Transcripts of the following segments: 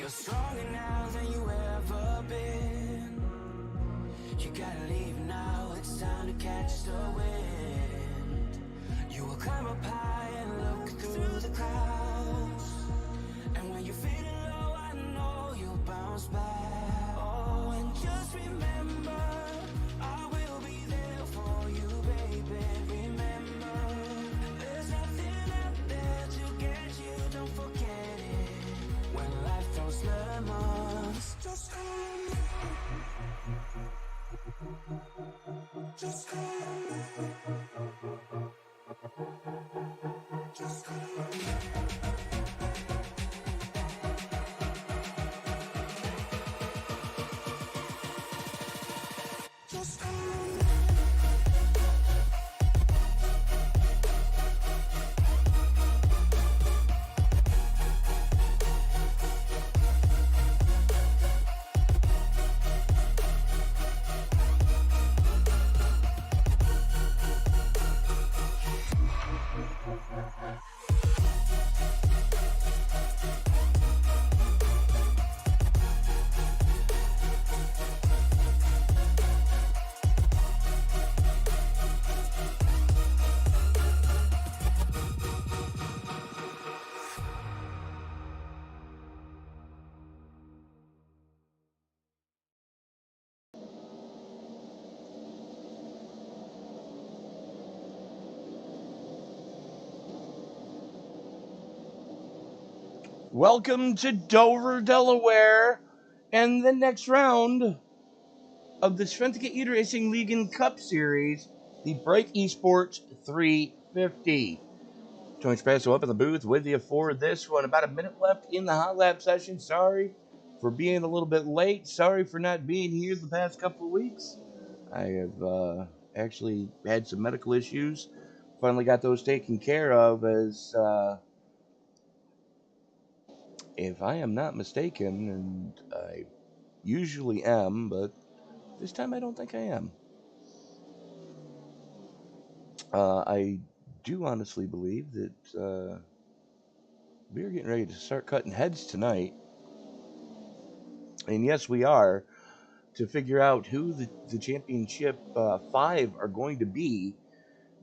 You're stronger now than you ever been. You gotta leave now, it's time to catch the wind. You will climb up high and look through the clouds. And when you're feeling low, I know you'll bounce back. Oh, and just remember, I will be there for you, baby. Remember, there's nothing out there to get you, don't forget it. When life throws lemons, just call me. Just call me. Just call me. Just call me. Welcome to Dover, Delaware, and the next round of the Svenska eRacingligan Cup Series, the Break Esports 350. Tony Spasso up in the booth with you for this one. About a minute left in the hot lap session. Sorry for being a little bit late. Sorry for not being here the past couple of weeks. I have actually had some medical issues. Finally got those taken care of as... if I am not mistaken, and I usually am, but this time I don't think I am. I do honestly believe that we're getting ready to start cutting heads tonight. And yes, we are, to figure out who the championship 5 are going to be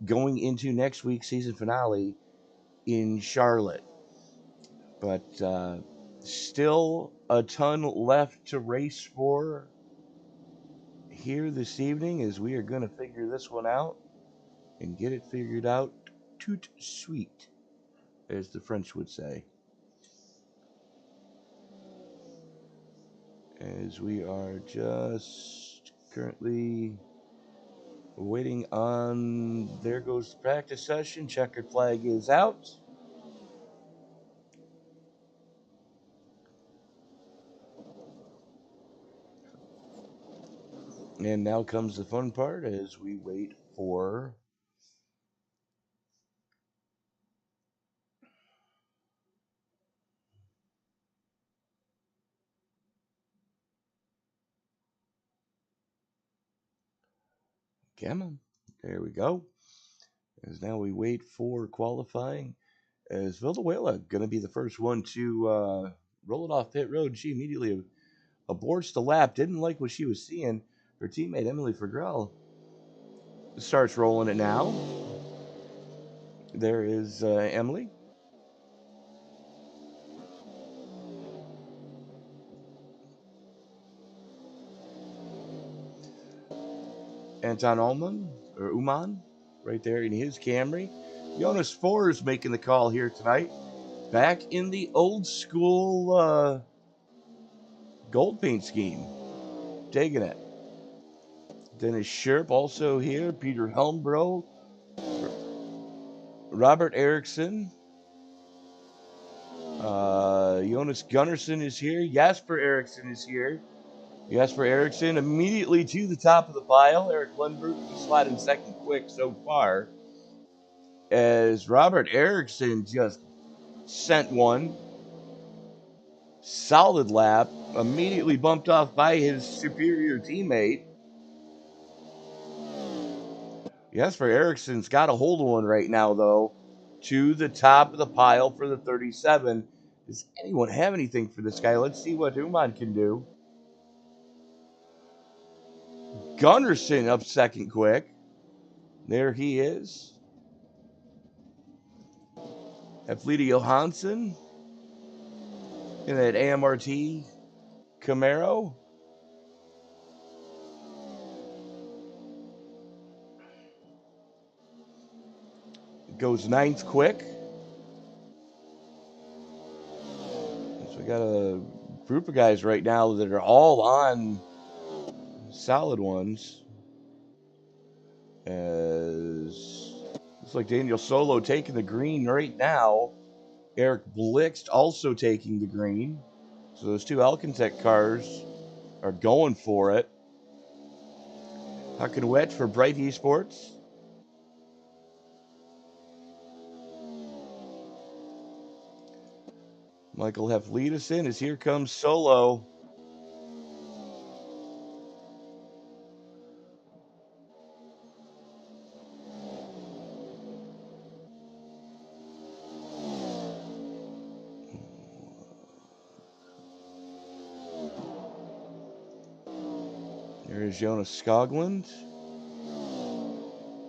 going into next week's season finale in Charlotte. But still a ton left to race for here this evening, as we are going to figure this one out and get it figured out tout suite, as the French would say. As we are just currently waiting on, there goes the practice session, checkered flag is out. And now comes the fun part as we wait for come on, there we go. As now we wait for qualifying, as Villanueva going to be the first one to roll it off pit road. She immediately aborts the lap, didn't like what she was seeing. Her teammate Emily Fergrell starts rolling it now. There is Emily. Anton Uman, right there in his Camry. Jonas Forr's making the call here tonight. Back in the old school gold paint scheme. Taking it. Dennis Scherp also here. Peter Helmbro. Robert Eriksson. Jonas Gunnarsson is here. Jasper Eriksson is here. Jasper Eriksson immediately to the top of the pile. Eric Lundberg sliding second quick so far. As Robert Eriksson just sent one. Solid lap. Immediately bumped off by his superior teammate. Jasper Eriksson's got a hold of one right now, though. To the top of the pile for the 37. Does anyone have anything for this guy? Let's see what Uman can do. Gunnarsson up second quick. There he is. Eflita Johansson in that AMRT Camaro. Goes ninth quick. So we got a group of guys right now that are all on solid ones. As looks like Daniel Solo taking the green right now. Eric Blixt also taking the green. So those two Alcantech cars are going for it. Hucking wet for Bright Esports. Michael Heflidison as here comes Solo. There's Jonas Skoglund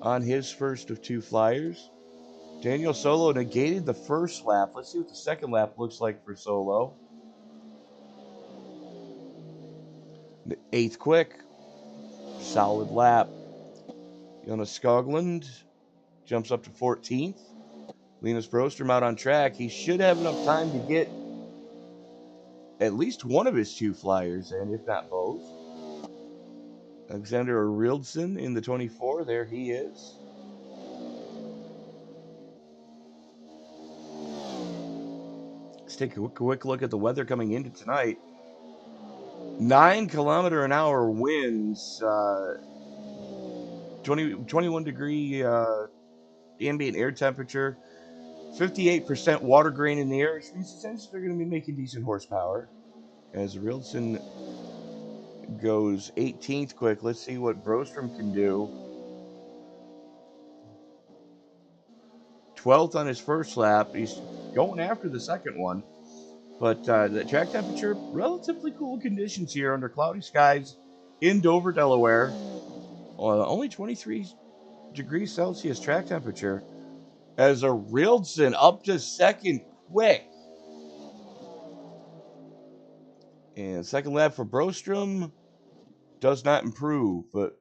on his first of two flyers. Daniel Solo negated the first lap. Let's see what the second lap looks like for Solo. The eighth quick. Solid lap. Jonas Skoglund jumps up to 14th. Linus Brostrom out on track. He should have enough time to get at least one of his two flyers in, if not both. Alexander Rildson in the 24. There he is. Let's take a quick look at the weather coming into tonight. 9-kilometer-an-hour winds. 21 degree ambient air temperature. 58% water grain in the air, which means essentially they're going to be making decent horsepower. As Rildson goes 18th quick. Let's see what Brostrom can do. 12th on his first lap. He's going after the second one. But the track temperature, relatively cool conditions here under cloudy skies in Dover, Delaware. Only 23 degrees Celsius track temperature. As a Rildson up to second quick. And second lap for Brostrom does not improve, but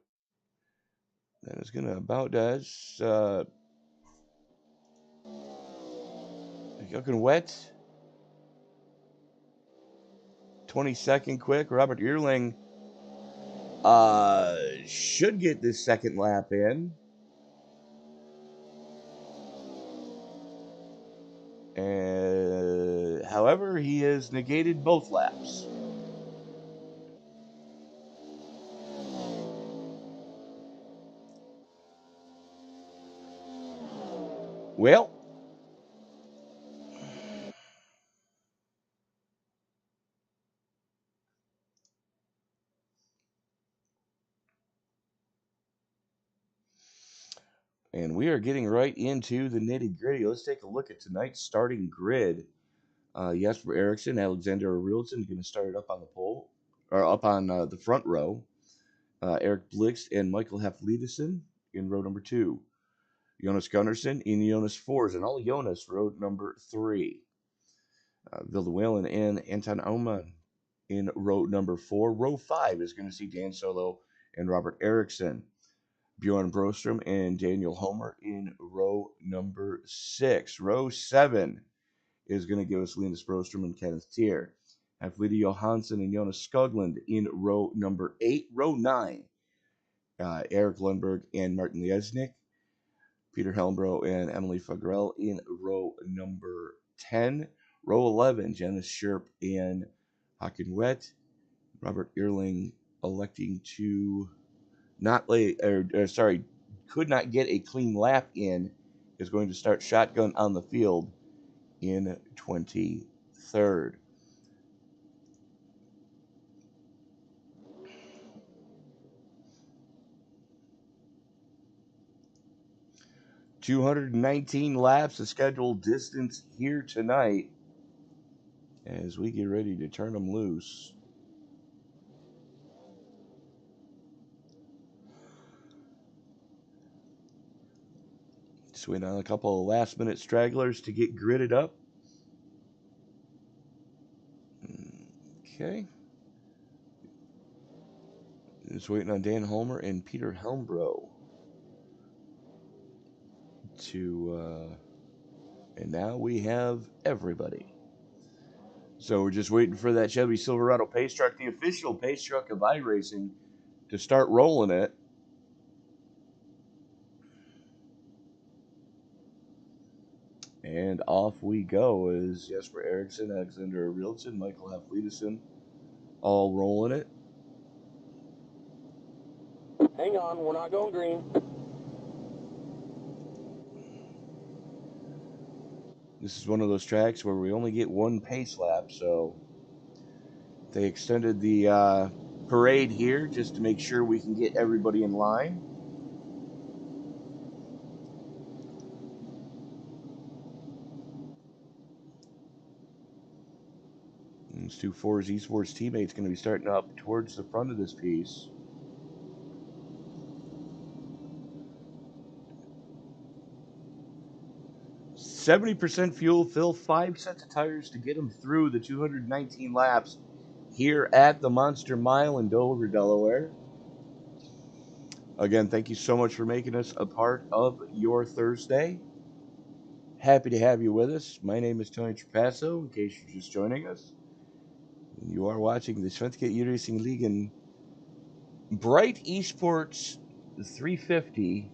that is going to about does. Looking wet. 22nd quick. Robert Earling should get this second lap in. However, he has negated both laps. Well, and we are getting right into the nitty gritty. Let's take a look at tonight's starting grid. Jesper Eriksson, Alexander Rildson going to start it up on the pole, or up on the front row. Eric Blixt and Michael Heflidison in row number 2. Jonas Gunnarsson in Jonas 4s, and all Jonas row number 3. Vilde Whalen and Anton Aumann in row number 4. Row 5 is going to see Dan Solo and Robert Eriksson. Bjorn Brostrom and Daniel Homer in row number 6. Row 7 is going to give us Linus Brostrom and Kenneth Tier. Eflita Johansson and Jonas Skoglund in row number 8. Row 9, Eric Lundberg and Martin Liesnik. Peter Helmbro and Emily Fagrell in row number 10. Row 11, Janice Sherp and Haken Wet. Robert Earling electing to could not get a clean lap in, is going to start shotgun on the field in 23rd. .219 laps, the scheduled distance here tonight. as we get ready to turn them loose. Just waiting on a couple of last-minute stragglers to get gridded up. Okay. Just waiting on Dan Homer and Peter Helmbro to, and now we have everybody. So we're just waiting for that Chevy Silverado pace truck, the official pace truck of iRacing, to start rolling it. And off we go as Jesper Eriksson, Alexander Rilson, Michael Hafliedesen, all rolling it. Hang on, we're not going green. This is one of those tracks where we only get one pace lap, so they extended the parade here just to make sure we can get everybody in line. And these two Forza Esports teammates going to be starting up towards the front of this piece. %, fuel fill, 5 sets of tires to get them through the 219 laps here at the Monster Mile in Dover, Delaware. Again, thank you so much for making us a part of your Thursday. Happy to have you with us. My name is Tony Trapasso, in case you're just joining us. You are watching the Svenska eRacingligan Bright Esports 350.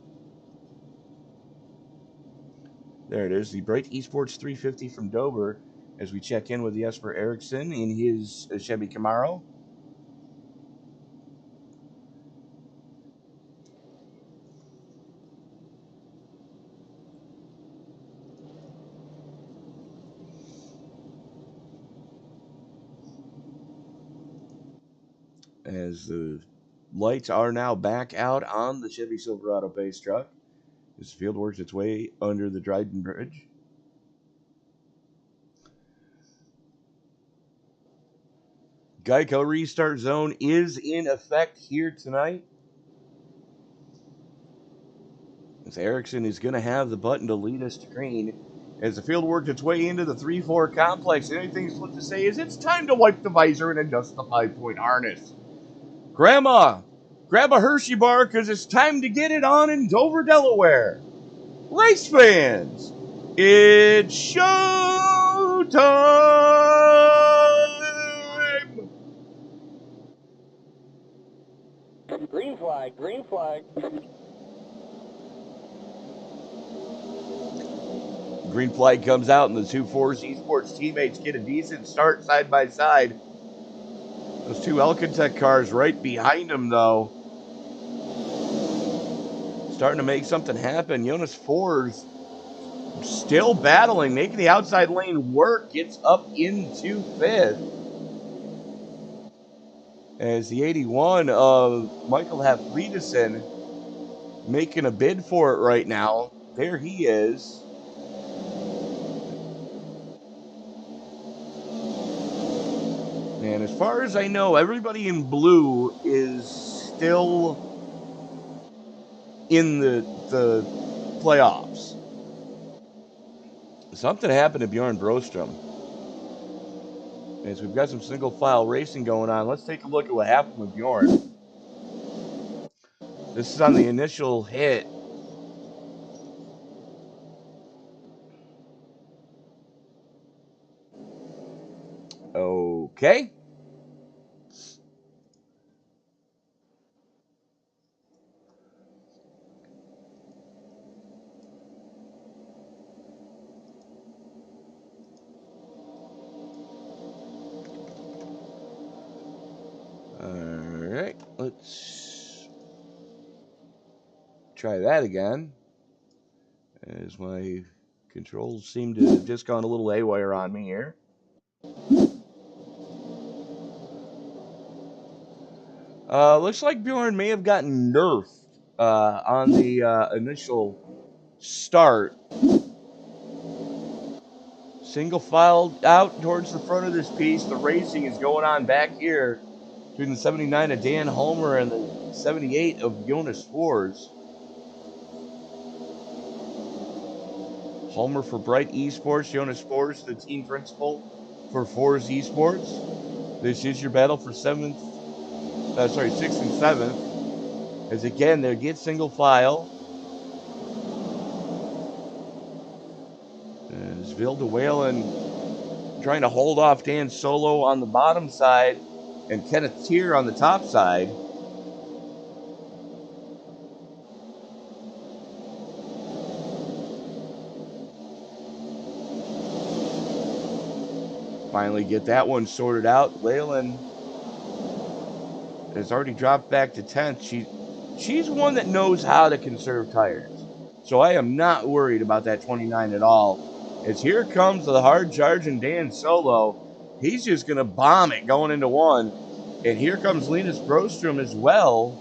There it is, the Bright Esports 350 from Dover, as we check in with Jesper Eriksson in his Chevy Camaro. As the lights are now back out on the Chevy Silverado pace truck, as the field works its way under the Dryden Bridge. Geico restart zone is in effect here tonight. As Eriksson is going to have the button to lead us to green. As the field works its way into the 3-4 complex, the only thing that's left to say is it's time to wipe the visor and adjust the 5-point harness. Grandma, grab a Hershey bar because it's time to get it on in Dover, Delaware. Race fans, it's show time! Green flag, green flag. Green flag comes out, and the two Forza Esports teammates get a decent start side by side. Those two Elkintech cars right behind them, though. Starting to make something happen. Jonas Fors still battling, making the outside lane work, gets up into 5th. As the 81 of Michael Hafliedesen making a bid for it right now. There he is. And as far as I know, everybody in blue is still in the playoffs. Something happened to Bjorn Brostrom. As we've got some single file racing going on, let's take a look at what happened with Bjorn. This is on the initial hit. Okay. Alright, let's try that again. As my controls seem to have just gone a little haywire on me here. Looks like Bjorn may have gotten nerfed on the initial start. Single file out towards the front of this piece. The racing is going on back here between the 79 of Dan Homer and the 78 of Jonas Fors. Homer for Bright Esports, Jonas Fors, the team principal for Fors Esports. This is your battle for 6th and 7th. As again, they get single file. As Vilde Whalen trying to hold off Dan Solo on the bottom side and Kenneth Tier on the top side. Finally get that one sorted out. Whalen has already dropped back to 10th. She's one that knows how to conserve tires. So I am not worried about that 29 at all. As here comes the hard charging Dan Solo. He's just going to bomb it going into 1. And here comes Linus Brostrom as well.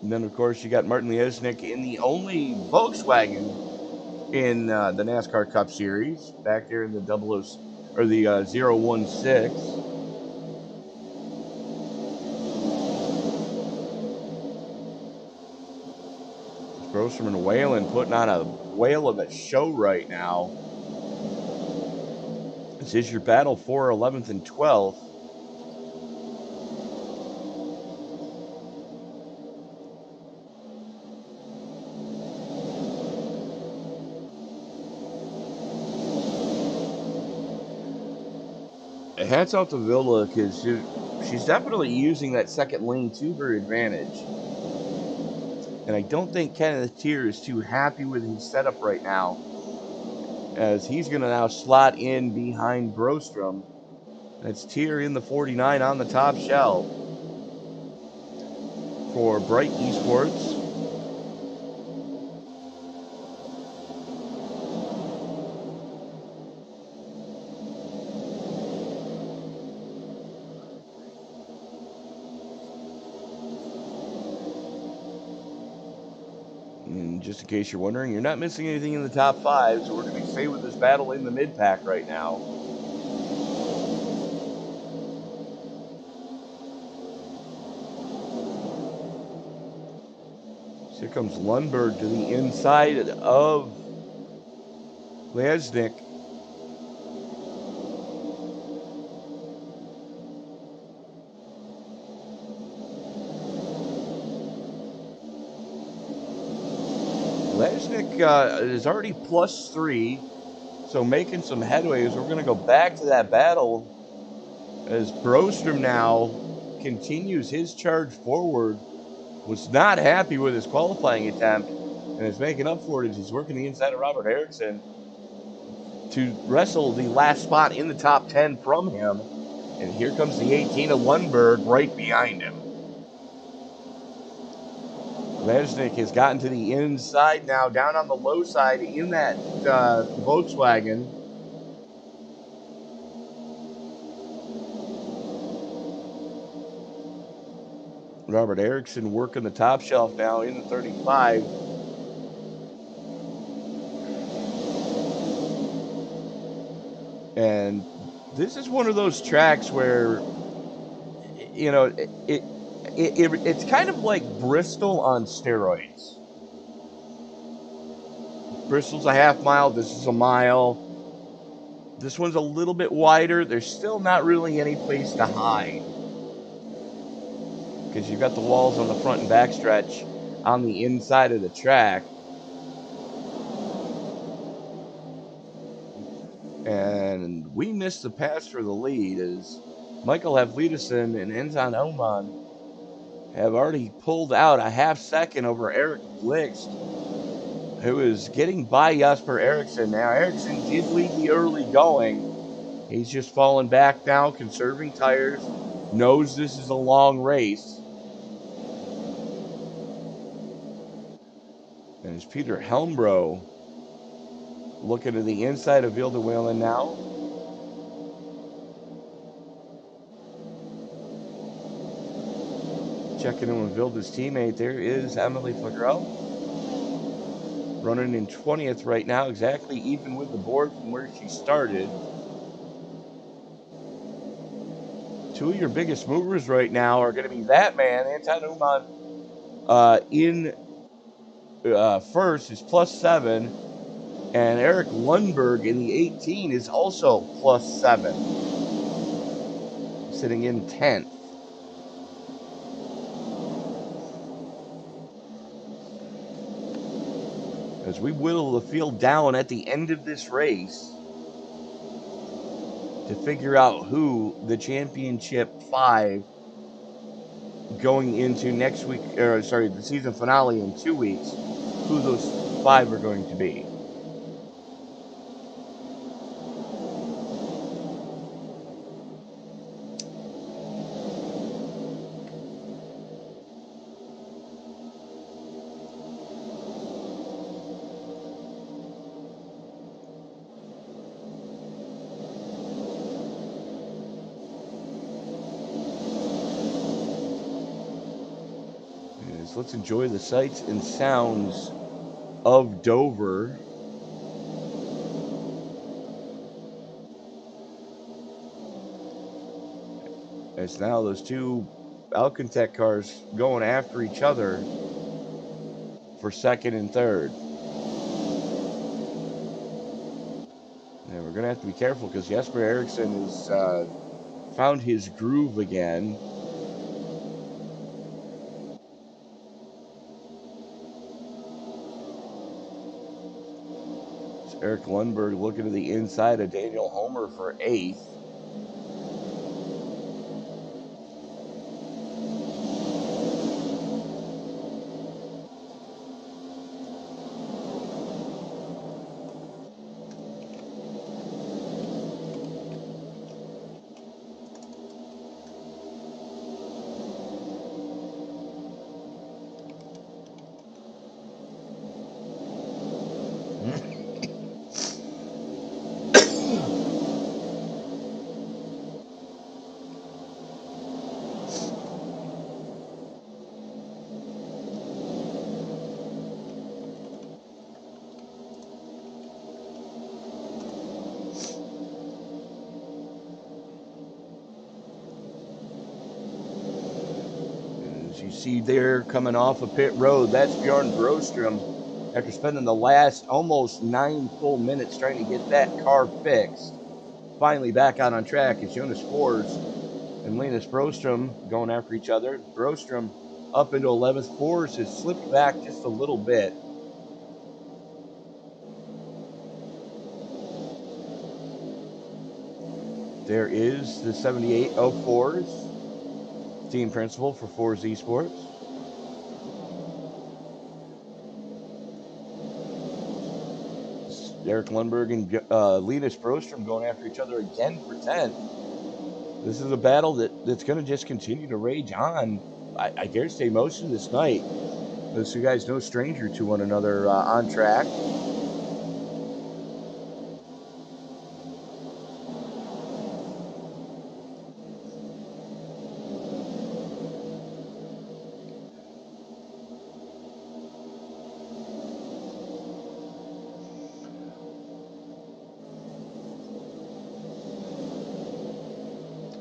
And then, of course, you got Martin Liesnik in the only Volkswagen in the NASCAR Cup Series, back there in the 016. Brostrom and Whalen putting on a whale of a show right now. This is your battle for 11th and 12th. Hats off to Villa because she's definitely using that second lane to her advantage. And I don't think Kenneth Tier is too happy with his setup right now, as he's going to now slot in behind Brostrom. That's Tier in the 49 on the top shelf for Bright Esports. And just in case you're wondering, you're not missing anything in the top 5, so we're going to stay with this battle in the mid-pack right now. So here comes Lundberg to the inside of Liesnik. Lesnick is already +3, so making some headway as we're going to go back to that battle as Brostrom now continues his charge forward. Was not happy with his qualifying attempt and is making up for it as he's working the inside of Robert Eriksson to wrestle the last spot in the top 10 from him. And here comes the 18 of Lundberg right behind him. Lesnick has gotten to the inside now, down on the low side in that Volkswagen. Robert Eriksson working the top shelf now in the 35. And this is one of those tracks where, you know, it's kind of like Bristol on steroids. Bristol's a half mile. This is a mile. This one's a little bit wider. There's still not really any place to hide, because you've got the walls on the front and back stretch on the inside of the track. And we missed the pass for the lead as Michael Havlidesen and Enzan Oman have already pulled out a half second over Eric Blixt, who is getting by Jasper Eriksson. Now, Eriksson did lead the early going. He's just falling back now, conserving tires, knows this is a long race. And it's Peter Helmbro looking to the inside of Vilde Whalen now. Checking in with Vilda's teammate, there is Emily Flickerell. Running in 20th right now, exactly even with the board from where she started. Two of your biggest movers right now are going to be that man, Anton Uman, in first is +7, and Eric Lundberg in the 18 is also +7, sitting in 10th. As we whittle the field down at the end of this race to figure out who the championship 5 going into next week, or sorry, the season finale in 2 weeks, who those 5 are going to be. Let's enjoy the sights and sounds of Dover. As now those two Alcantech cars going after each other for second and third. And we're going to have to be careful because Jesper Eriksson has found his groove again. Eric Lundberg looking to the inside of Daniel Homer for 8th. You see there coming off of pit road, that's Bjorn Brostrom. After spending the last almost 9 full minutes trying to get that car fixed, finally back out on track is Jonas Fors and Linus Brostrom going after each other. Brostrom up into 11th. Fors has slipped back just a little bit. There is the 78 of Fors, team principal for Fors Esports. Eric Lundberg and Linus Brostrom going after each other again for 10th. This is a battle that's going to just continue to rage on, I dare say, most of this night. Those two guys no stranger to one another on track.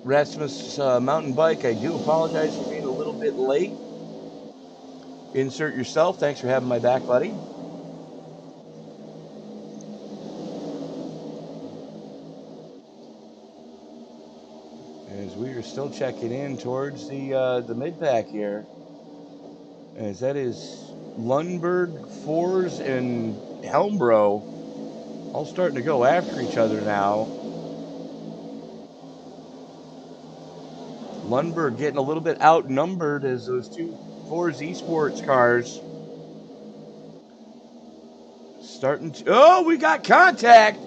Rasmus Mountain Bike, I do apologize for being a little bit late. Insert yourself. Thanks for having my back, buddy. As we are still checking in towards the mid-pack here. As that is Lundberg, Fors, and Helmbro all starting to go after each other now. Lundberg getting a little bit outnumbered as those two Fors Esports cars starting to... Oh, we got contact!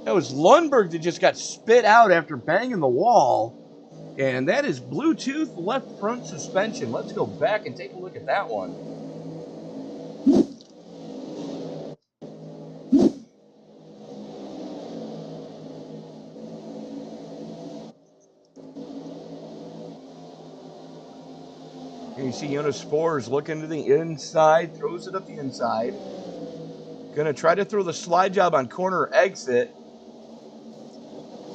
That was Lundberg that just got spit out after banging the wall. And that is Bluetooth left front suspension. Let's go back and take a look at that one. And you see Jonas Spors looking to the inside, throws it up the inside. Gonna try to throw the slide job on corner exit.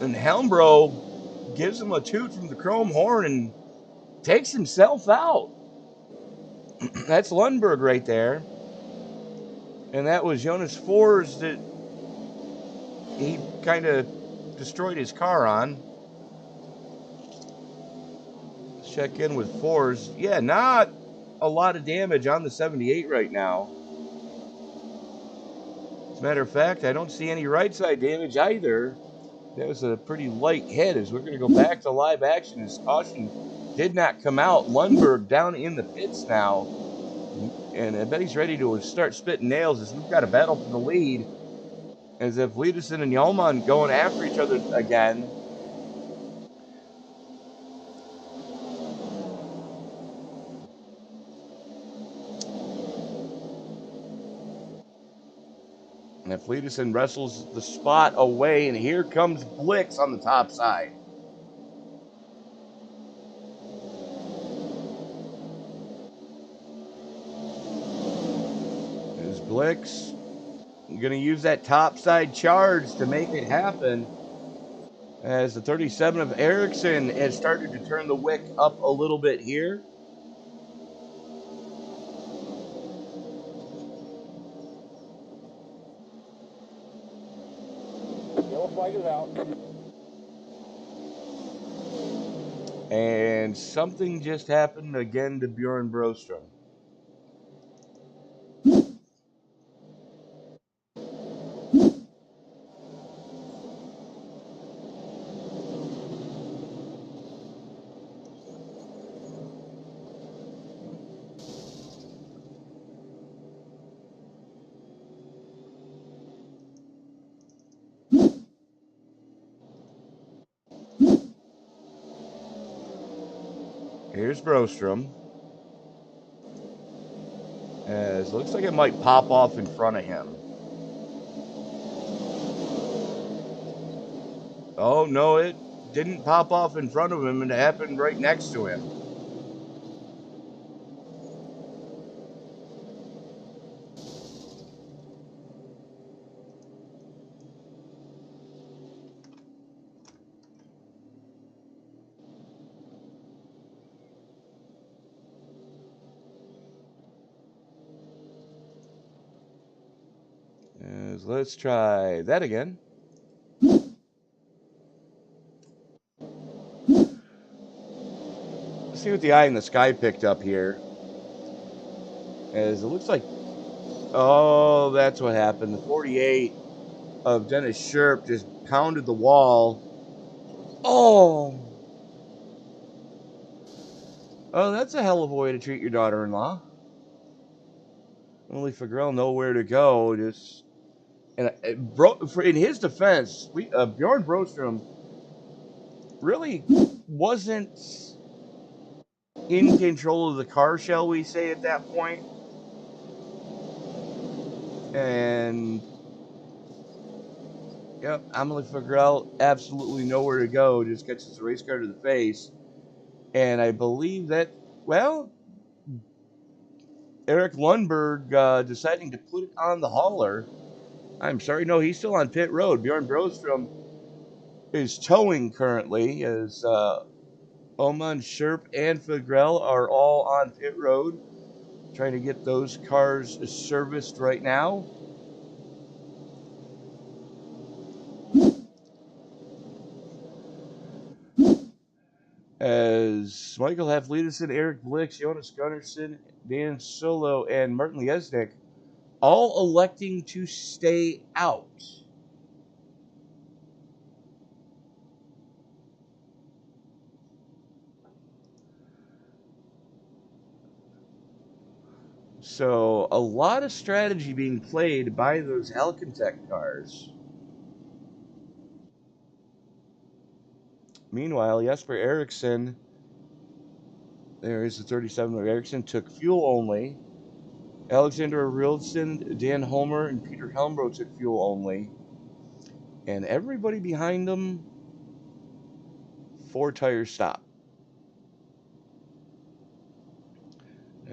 And Helmbro gives him a toot from the chrome horn and takes himself out. That's Lundberg right there. And that was Jonas Spors that he kind of destroyed his car on. Let's check in with Spors. Yeah, not a lot of damage on the 78 right now. As a matter of fact, I don't see any right side damage either. That was a pretty light hit. As we're going to go back to live action, as caution did not come out. Lundberg down in the pits now. And I bet he's ready to start spitting nails as we've got a battle for the lead. As if Liedesen and Yalman going after each other again. And if Liedesen wrestles the spot away, and here comes Blix on the top side. There's Blix. I'm going to use that top side charge to make it happen. As the 37 of Ericsson has started to turn the wick up a little bit here. Yellow flag is out. And something just happened again to Bjorn Brostrom. Here's Brostrom. As it looks like it might pop off in front of him. Oh, no, it didn't pop off in front of him, and it happened right next to him. Let's try that again. Let's see what the eye in the sky picked up here. As it looks like, oh, that's what happened. The 48 of Dennis Sherp just pounded the wall. Oh, that's a hell of a way to treat your daughter-in-law. Only Fagrell nowhere to go. Just and in his defense, Bjorn Brostrom really wasn't in control of the car, shall we say, at that point. And yep, Amelie Fagrell absolutely nowhere to go. Just catches the race car to the face. And I believe that, well, Eric Lundberg deciding to put it on the hauler. I'm sorry, no, he's still on pit road. Bjorn Brostrom is towing currently, as Oman, Sherp, and Fagrell are all on pit road, trying to get those cars serviced right now. As Michael Hafliedesen, Eric Blix, Jonas Gunnarsson, Dan Solo, and Martin Liesnik all electing to stay out. So a lot of strategy being played by those Alcantech cars. Meanwhile, Jesper Eriksson, there is the 37 of Eriksson, took fuel only. Alexander Rilson, Dan Homer, and Peter Helmbro took fuel only. And everybody behind them, 4 tires stop.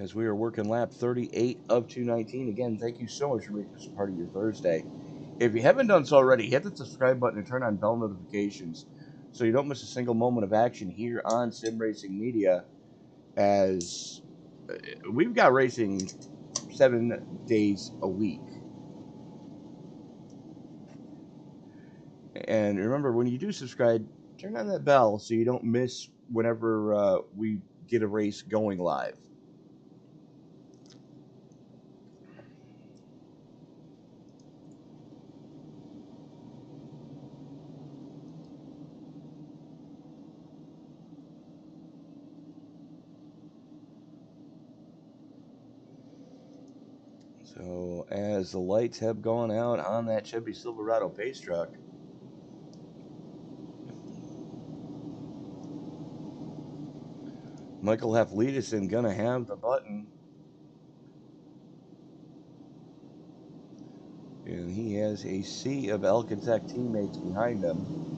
as we are working lap 38 of 219. Again, thank you so much for making this part of your Thursday. If you haven't done so already, hit the subscribe button and turn on bell notifications so you don't miss a single moment of action here on Sim Racing Media, as we've got racing 7 days a week. And remember, when you do subscribe, turn on that bell so you don't miss whenever we get a race going live. So, as the lights have gone out on that Chevy Silverado pace truck, Michael Hafliedison gonna have the button, and he has a sea of Alcantech teammates behind him.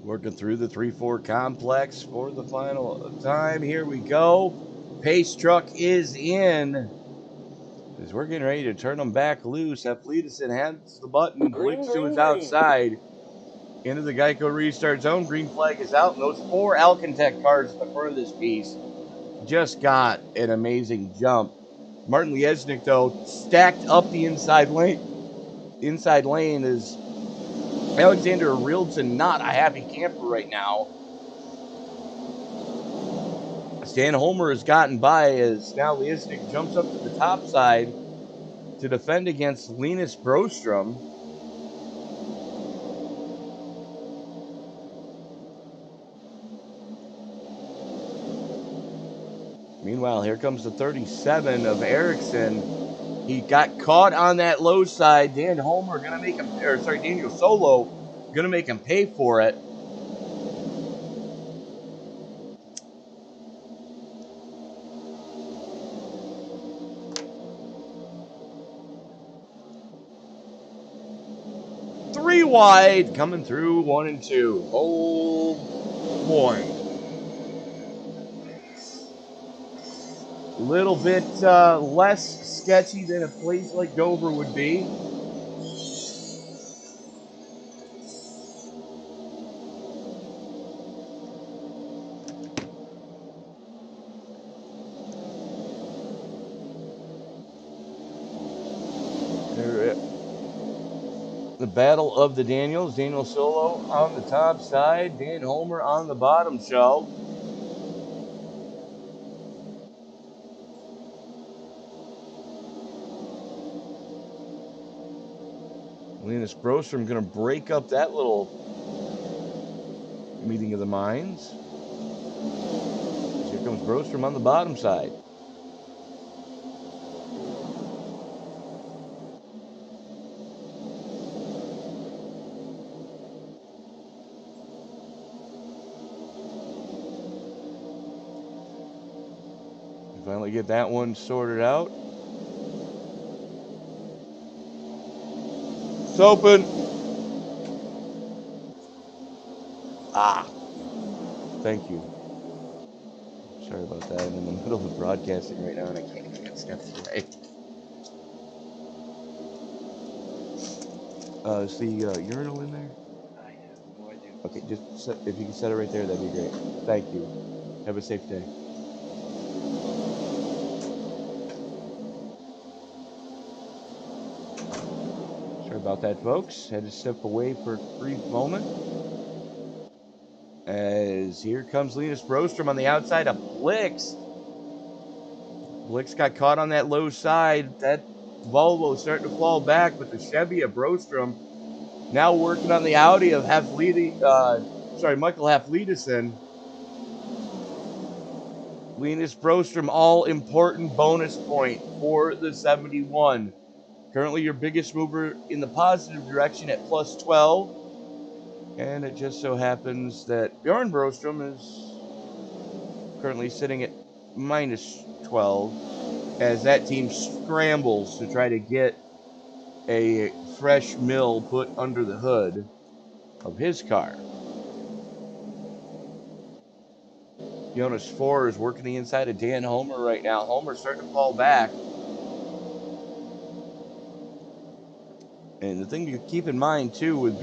Working through the 3-4 complex for the final time. Here we go. Pace truck is in. As we're getting ready to turn them back loose, Hafliedison has the button. Blinks to his outside. Into the Geico restart zone. Green flag is out. And those 4 Alcantech cars at the front of this piece just got an amazing jump. Martin Liesnik, though, stacked up the inside lane. Inside lane is Alexander Rieldson, not a happy camper right now. Stan Homer has gotten by as now Liesnik jumps up to the top side to defend against Linus Brostrom. Meanwhile, here comes the 37 of Ericsson. He got caught on that low side. Dan Homer gonna make him, or sorry, Daniel Solo gonna make him pay for it. Three wide, coming through 1 and 2. Oh boy. A little bit less sketchy than a place like Dover would be. The battle of the Daniels. Daniel Solo on the top side. Dan Homer on the bottom shelf. Linus Brostrom going to break up that little meeting of the minds. Here comes Brostrom on the bottom side. Finally get that one sorted out. It's open. Thank you. Sorry about that. I'm in the middle of broadcasting right now and I can't get steps away. Is the urinal in there? I have no idea. Okay, just set, if you can set it right there, that'd be great. Thank you. Have a safe day. Sorry about that, folks. Had to step away for a brief moment. As here comes Linus Brostrom on the outside of Blix. Blix got caught on that low side. That Volvo is starting to fall back, but the Chevy of Brostrom now working on the Audi of Michael Hafliedison. Linus Brostrom, all important bonus point for the 71. Currently your biggest mover in the positive direction at plus 12. And it just so happens that Bjorn Brostrom is currently sitting at minus 12 as that team scrambles to try to get a fresh mill put under the hood of his car. Jonas Four is working the inside of Dan Homer right now. Homer's starting to fall back. And the thing to keep in mind, too, with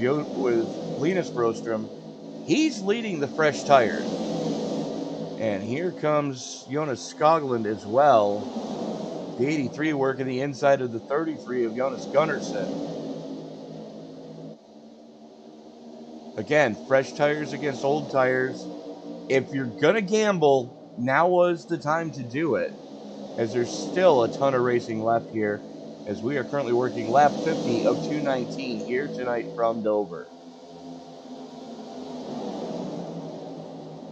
Linus Brostrom, he's leading the fresh tires. And here comes Jonas Skoglund as well. The 83 working the inside of the 33 of Jonas Gunnarsson. Again, fresh tires against old tires. If you're going to gamble, now was the time to do it, as there's still a ton of racing left here, as we are currently working lap 50 of 219 here tonight from Dover.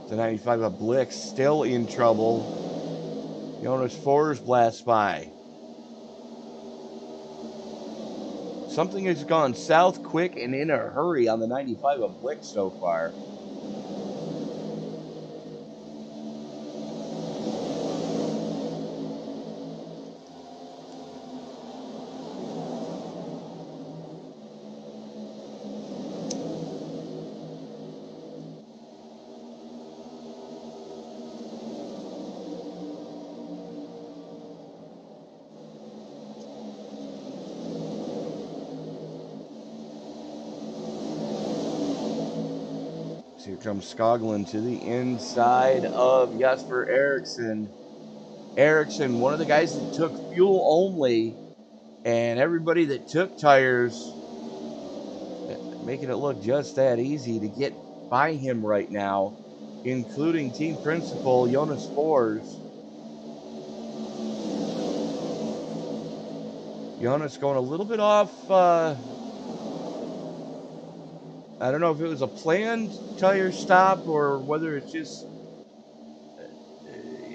The 95 of Blick still in trouble. Jonas Fours blast by. Something has gone south quick and in a hurry on the 95 of Blick so far. Here comes Skoglund to the inside of Jesper Eriksson. Eriksson, one of the guys that took fuel only, and everybody that took tires, making it look just that easy to get by him right now, including team principal Jonas Fours. Jonas going a little bit off. I don't know if it was a planned tire stop or whether it's just,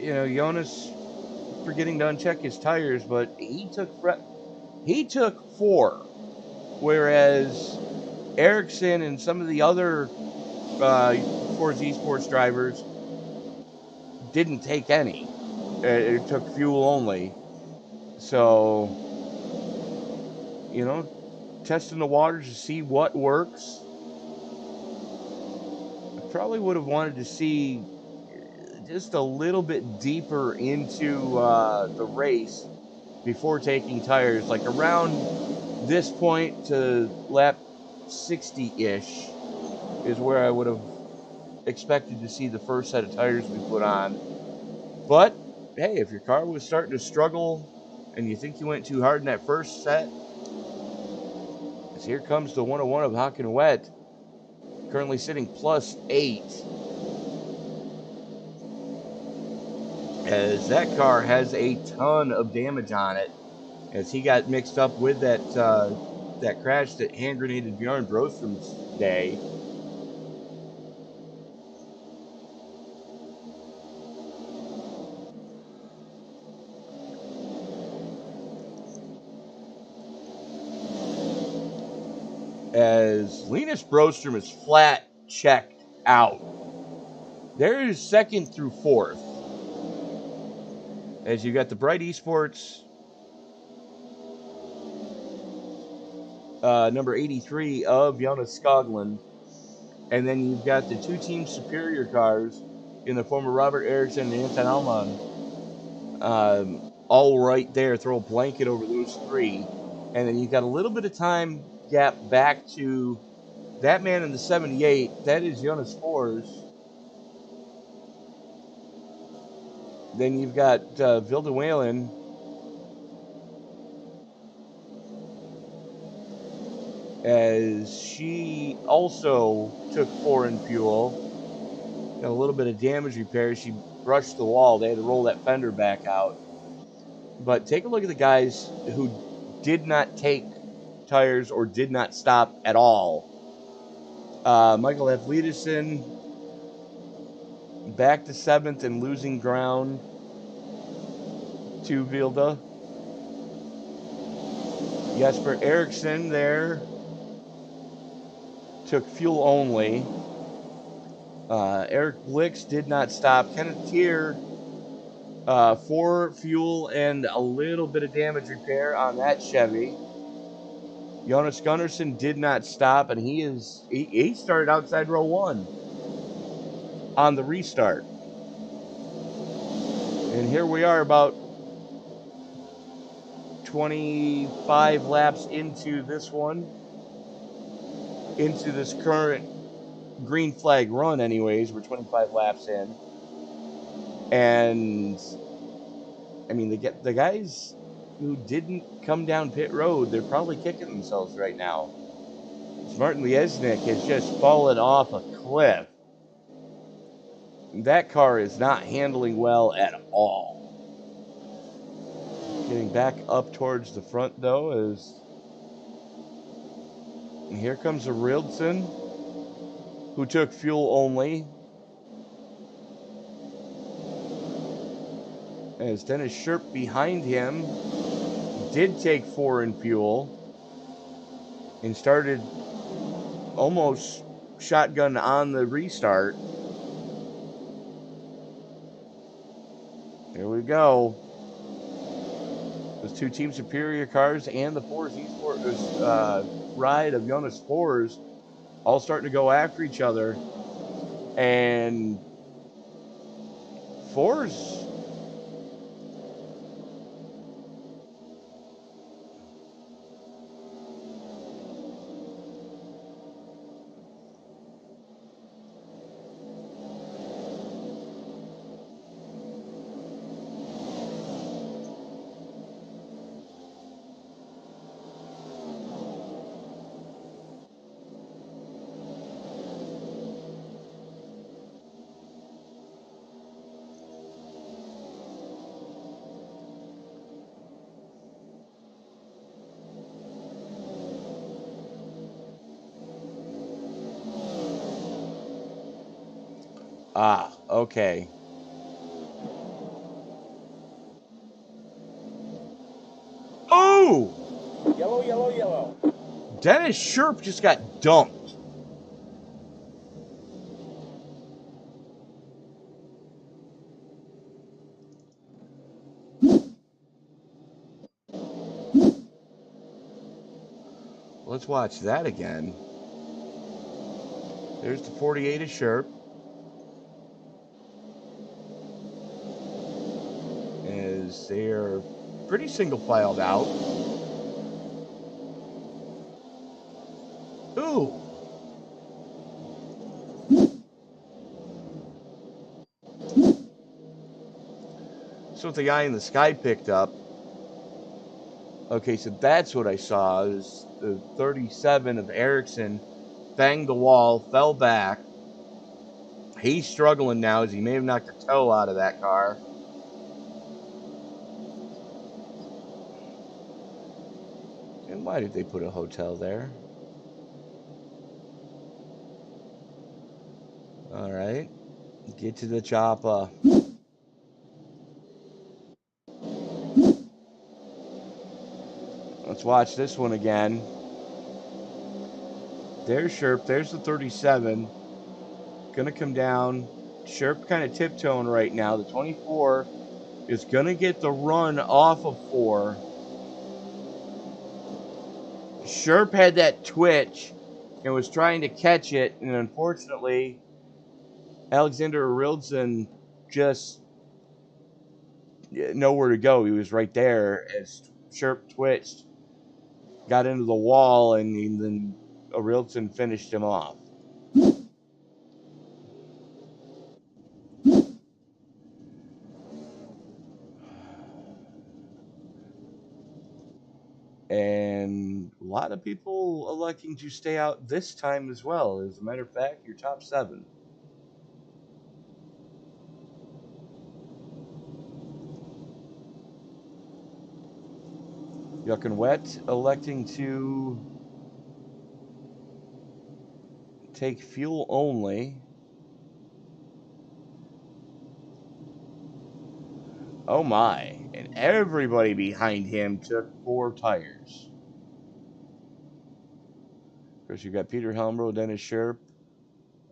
Jonas forgetting to uncheck his tires, but he took 4, whereas Eriksson and some of the other Forza Esports drivers didn't take any. It took fuel only. So, testing the waters to see what works. Probably would have wanted to see just a little bit deeper into the race before taking tires, like around this point to lap 60-ish is where I would have expected to see the first set of tires we put on. But hey, if your car was starting to struggle and you think you went too hard in that first set, here comes the 101 of Haken Wet. Currently sitting plus 8. As that car has a ton of damage on it, as he got mixed up with that crash that hand grenaded Bjorn Brostrom's day. As Linus Brostrom is flat checked out. There is second through fourth. As you got the Bright Esports number 83 of Jonas Skoglund. And then you've got the two team superior cars in the form of Robert Eriksson and Anton Alman. All right there. Throw a blanket over those three. And then you've got a little bit of time gap back to that man in the 78. That is Jonas Fours. Then you've got Vilda Whalen. As she also took 4 in fuel. Got a little bit of damage repair. She brushed the wall. They had to roll that fender back out. But take a look at the guys who did not take tires or did not stop at all. Michael Evledison back to 7th and losing ground to Vilda. Jesper Eriksson there took fuel only. Eric Blix did not stop. Kenneth Tier, 4 fuel and a little bit of damage repair on that Chevy. Jonas Gunnarsson did not stop, and he started outside row 1 on the restart. And here we are about 25 laps into this one, into this current green flag run anyways. We're 25 laps in. And, I mean, the guys who didn't come down pit road, they're probably kicking themselves right now. Martin Liesnik has just fallen off a cliff. That car is not handling well at all. Getting back up towards the front, though, and here comes a Rildson, who took fuel only. As Dennis Scherp behind him did take 4 in fuel and started almost shotgun on the restart. Here we go. Those 2 Team Superior cars and the Force Esports ride of Jonas Fors all starting to go after each other. And Fors, okay. Oh! Yellow, yellow, yellow. Dennis Scherp just got dumped. Let's watch that again. There's the 48 of Scherp. As they're pretty single filed out. Ooh. So what the guy in the sky picked up. Okay, so that's what I saw. Is the 37 of Eriksson banged the wall, fell back. He's struggling now as he may have knocked a toe out of that car. And why did they put a hotel there? All right. Get to the chopper. Let's watch this one again. There's Scherp. There's the 37. Gonna come down. Scherp kind of tiptoeing right now. The 24 is gonna get the run off of 4. Scherp had that twitch and was trying to catch it, and unfortunately, Alexander Rildson just nowhere to go. He was right there as Scherp twitched, got into the wall, and then Rildson finished him off. And a lot of people electing to stay out this time as well. As a matter of fact, your top 7. Yuck and Wet electing to take fuel only. Oh my. And everybody behind him took 4 tires. course, you've got Peter Helmrow, Dennis Sherp,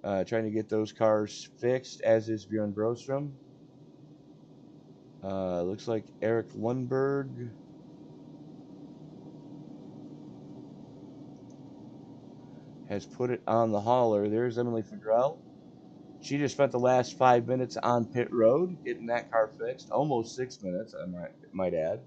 trying to get those cars fixed, as is Bjorn Brostrom. Looks like Eric Lundberg has put it on the hauler. There's Emily Fedrell. She just spent the last 5 minutes on pit road getting that car fixed. Almost 6 minutes, I might add.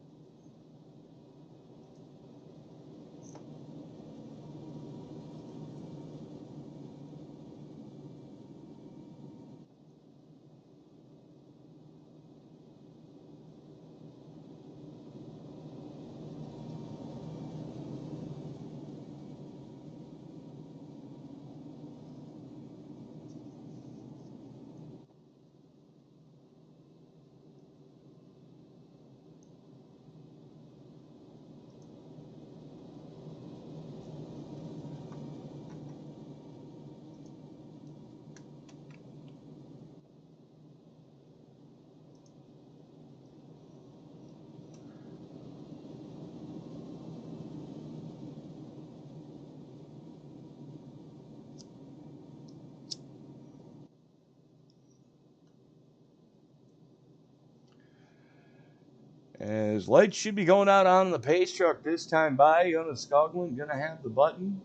As lights should be going out on the pace truck this time by, Jonas Skoglund going to have the button.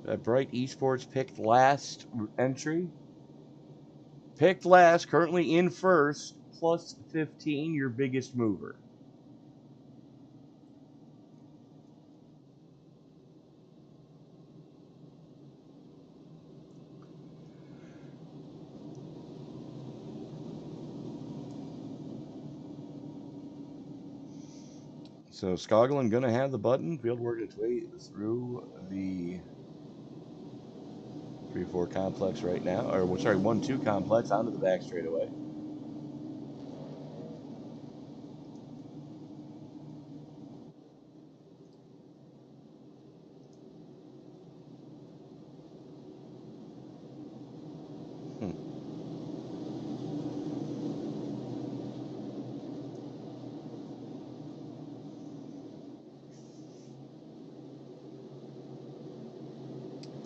That Bright Esports picked last entry. Picked last, currently in first, plus 15, your biggest mover. So Skoglund going to have the button. Field work its way through the 3-4 complex right now. Or, sorry, 1-2 complex onto the back straightaway.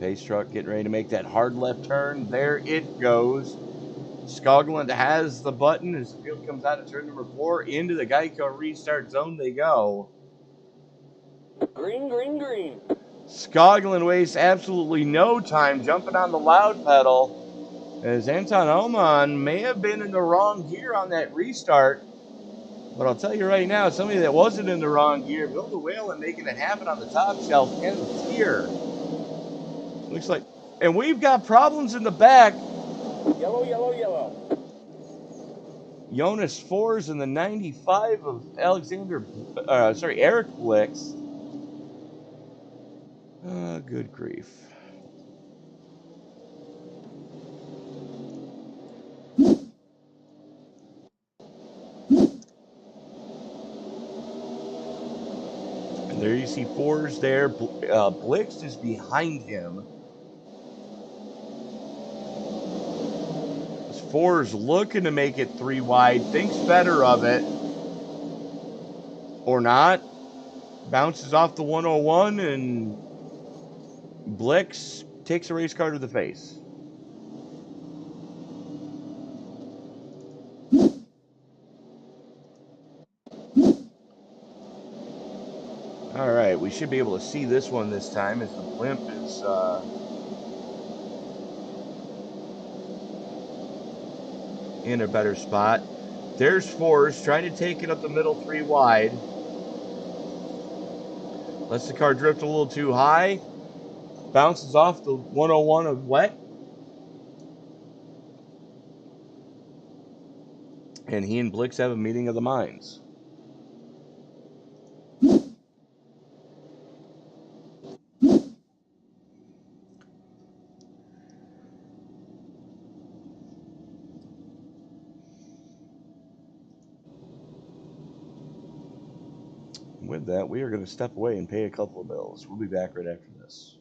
Pace truck getting ready to make that hard left turn. There it goes. Skoglund has the button as the field comes out of turn number 4. Into the Geico restart zone they go. Green, green, green. Skoglund wastes absolutely no time jumping on the loud pedal, as Anton Oman may have been in the wrong gear on that restart. But I'll tell you right now, somebody that wasn't in the wrong gear, Bill the Whalen making it happen on the top shelf, 10th tier. Looks like, and we've got problems in the back. Yellow, yellow, yellow. Jonas Fors in the 95 of Eric Blix. Good grief. And there you see Fors there. Blix is behind him. Fors looking to make it 3 wide, thinks better of it. Or not. Bounces off the 101 and Blix takes a race car to the face. All right, we should be able to see this one this time as the blimp is in a better spot. There's Fors trying to take it up the middle 3 wide. Lets the car drift a little too high. Bounces off the 101 of wet. And he and Blix have a meeting of the minds. With that, we are going to step away and pay a couple of bills. We'll be back right after this.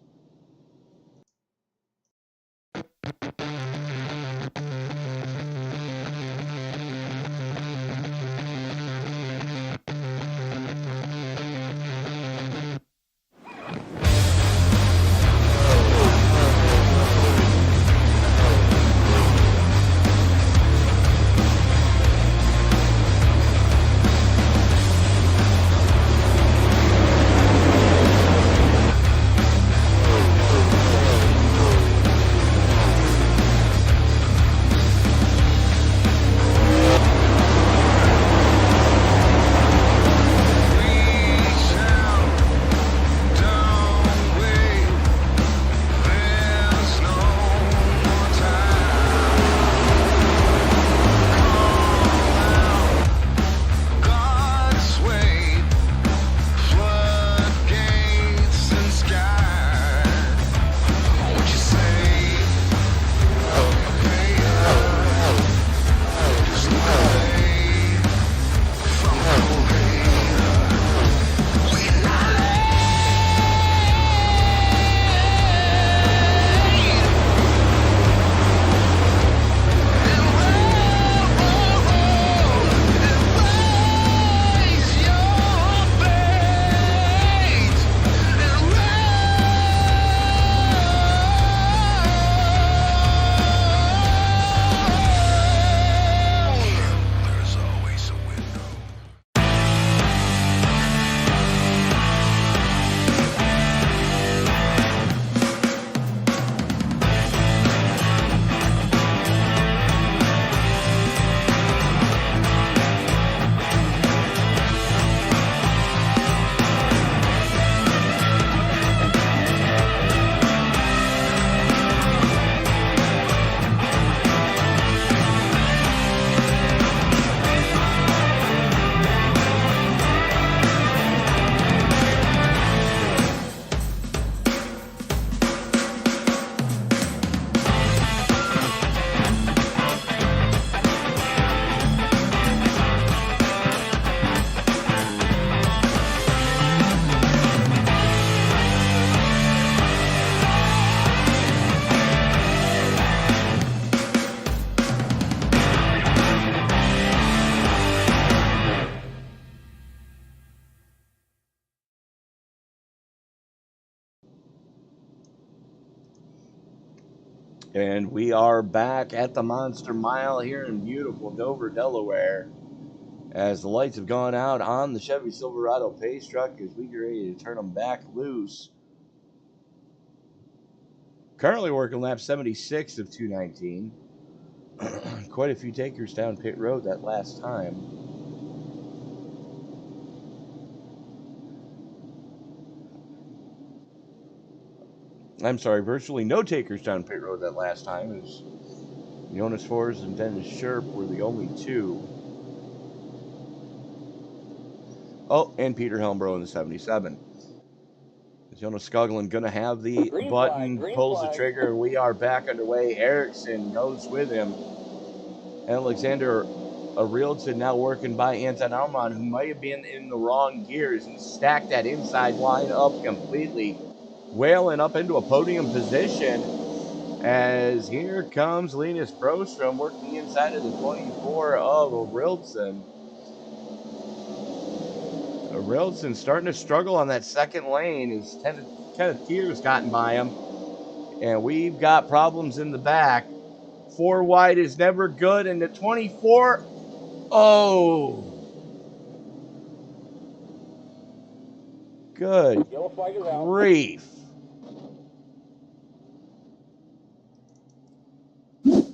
And we are back at the Monster Mile here in beautiful Dover, Delaware, as the lights have gone out on the Chevy Silverado pace truck as we get ready to turn them back loose. Currently working lap 76 of 219. Quite a few takers down pit road that last time. I'm sorry, virtually no takers down pit road that last time, as Jonas Forss and Dennis Scherp were the only two. Oh, and Peter Helmbro in the 77. Is Jonas Skoglund going to have the Green button, flag, pulls the green flag. trigger, and we are back underway. Ericsson goes with him. Alexander Arilton now working by Anton Alman, who might have been in the wrong gears. He stacked that inside line up completely, whaling up into a podium position. As here comes Linus Broström working the inside of the 24 of Arilton. Arilton starting to struggle on that second lane as Kenneth Tears gotten by him. And we've got problems in the back. 4 wide is never good, and the 24, oh, good Yellow flag is out. grief. Let's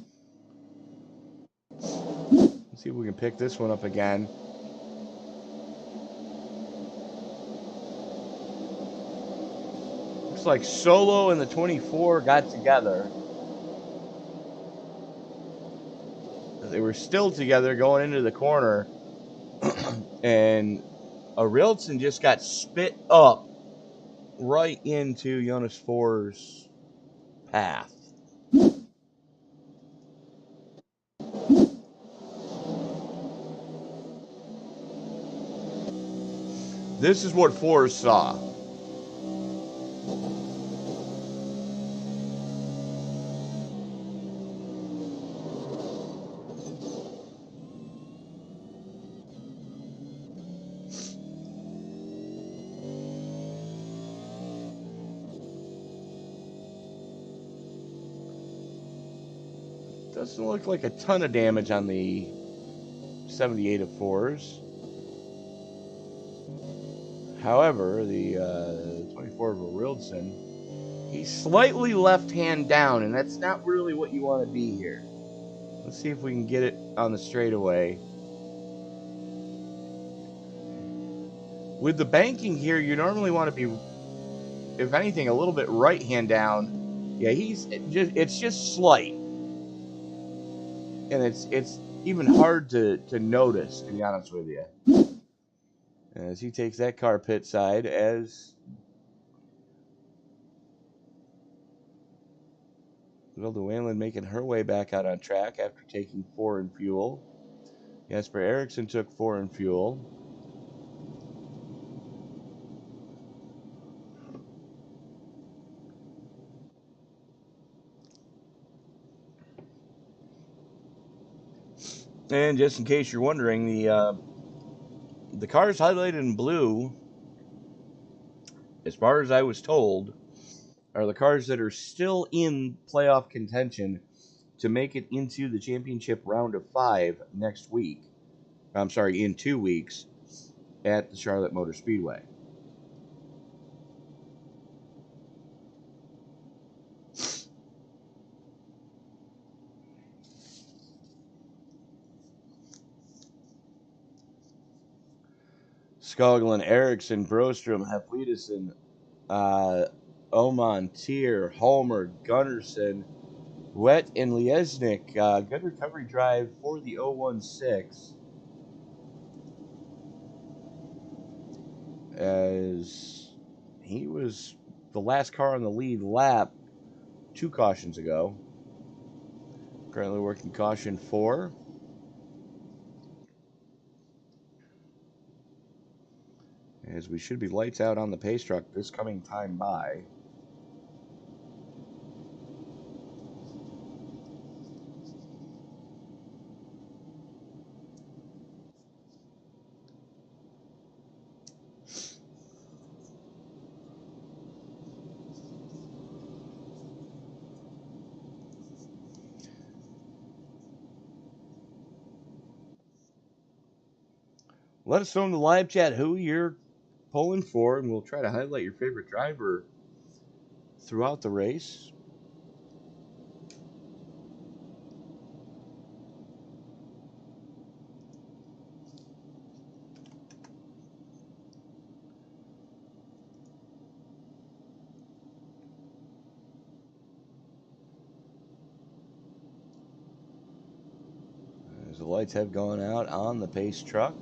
see if we can pick this one up again. Looks like Solo and the 24 got together. They were still together going into the corner, and Arilton just got spit up right into Jonas Forss' path. This is what Forss saw. Doesn't look like a ton of damage on the 78 of Forss. However, the 24 of Arilton, he's slightly left hand down, and that's not really what you want to be here. Let's see if we can get it on the straightaway. With the banking here, you normally want to be, if anything, a little bit right hand down. Yeah, it's just slight. And it's even hard to notice, to be honest with you. As he takes that car pit side, as Vilda Whalen making her way back out on track after taking 4 in fuel. Jesper Eriksson took 4 in fuel. And just in case you're wondering, the cars highlighted in blue, as far as I was told, are the cars that are still in playoff contention to make it into the championship round of 5 next week. I'm sorry, in 2 weeks at the Charlotte Motor Speedway. Skoglund, Eriksson, Broström, Haflidason, Oman, Tier, Holmer, Gunnarsson, Wet, and Liesnik. Good recovery drive for the 016. As he was the last car on the lead lap 2 cautions ago. Currently working caution 4. As we should be lights out on the pace truck this coming time by. Let us know in the live chat who you're pulling for, and we'll try to highlight your favorite driver throughout the race. As the lights have gone out on the pace truck.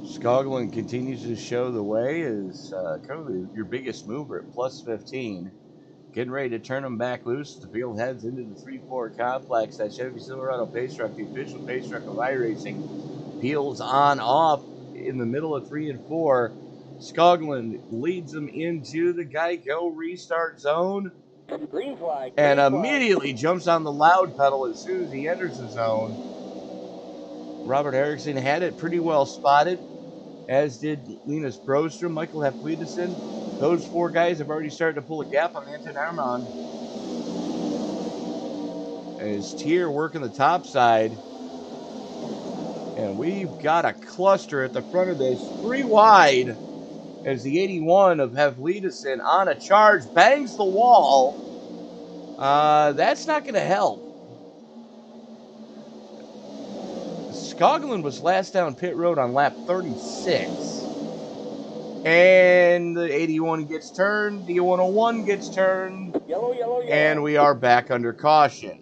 Skoglund continues to show the way as currently your biggest mover at plus 15. Getting ready to turn them back loose. The field heads into the 3-4 complex. That Chevy Silverado pace truck, the official pace truck of iRacing, peels on off in the middle of 3 and 4. Skoglund leads them into the Geico restart zone. Green flag. And green immediately jumps on the loud pedal as soon as he enters the zone. Robert Erickson had it pretty well spotted, as did Linus Brostrom, Michael Hepwedeson. Those 4 guys have already started to pull a gap on Anton Armand. As Tier working the top side. And we've got a cluster at the front of this, 3 wide, as the 81 of Hepwedeson on a charge bangs the wall. That's not going to help. Skoglund was last down pit road on lap 36. And the 81 gets turned, the 101 gets turned, Yellow, yellow, yellow. and we are back under caution.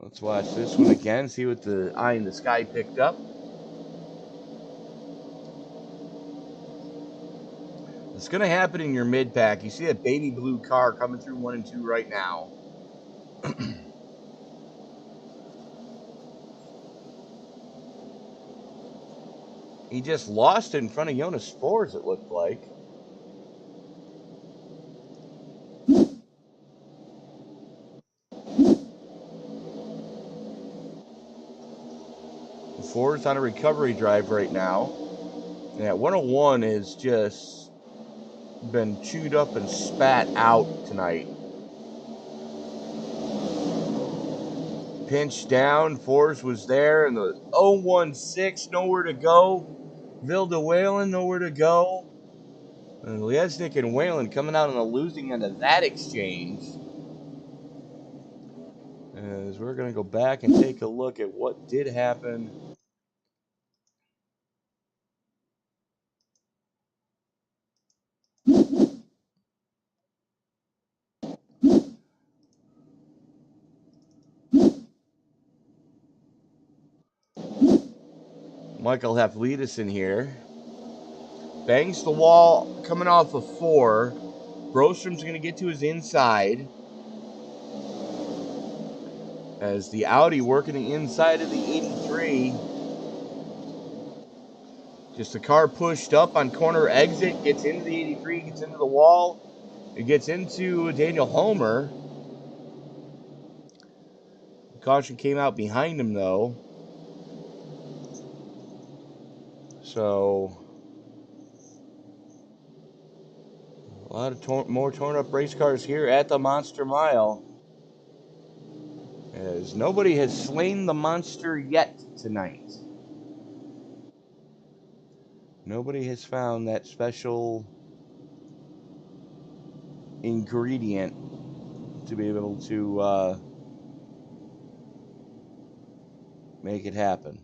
Let's watch this one again, see what the eye in the sky picked up. It's going to happen in your mid-pack. You see that baby blue car coming through 1 and 2 right now. He just lost it in front of Jonas Spors, it looked like. Ford's on a recovery drive right now. And that 101 has just been chewed up and spat out tonight. Pinched down, Force was there, and the 016 nowhere to go. Vilda Whalen nowhere to go. And Liesnik and Whalen coming out on the losing end of that exchange. As we're going to go back and take a look at what did happen. Michael Hepwedeson here. Bangs the wall coming off of 4. Brostrom's going to get to his inside. As the Audi working the inside of the 83. Just the car pushed up on corner exit. Gets into the 83. Gets into the wall. It gets into Daniel Homer. Caution came out behind him though. So a lot of more torn up race cars here at the Monster Mile. As nobody has slain the monster yet tonight. Nobody has found that special ingredient to be able to make it happen.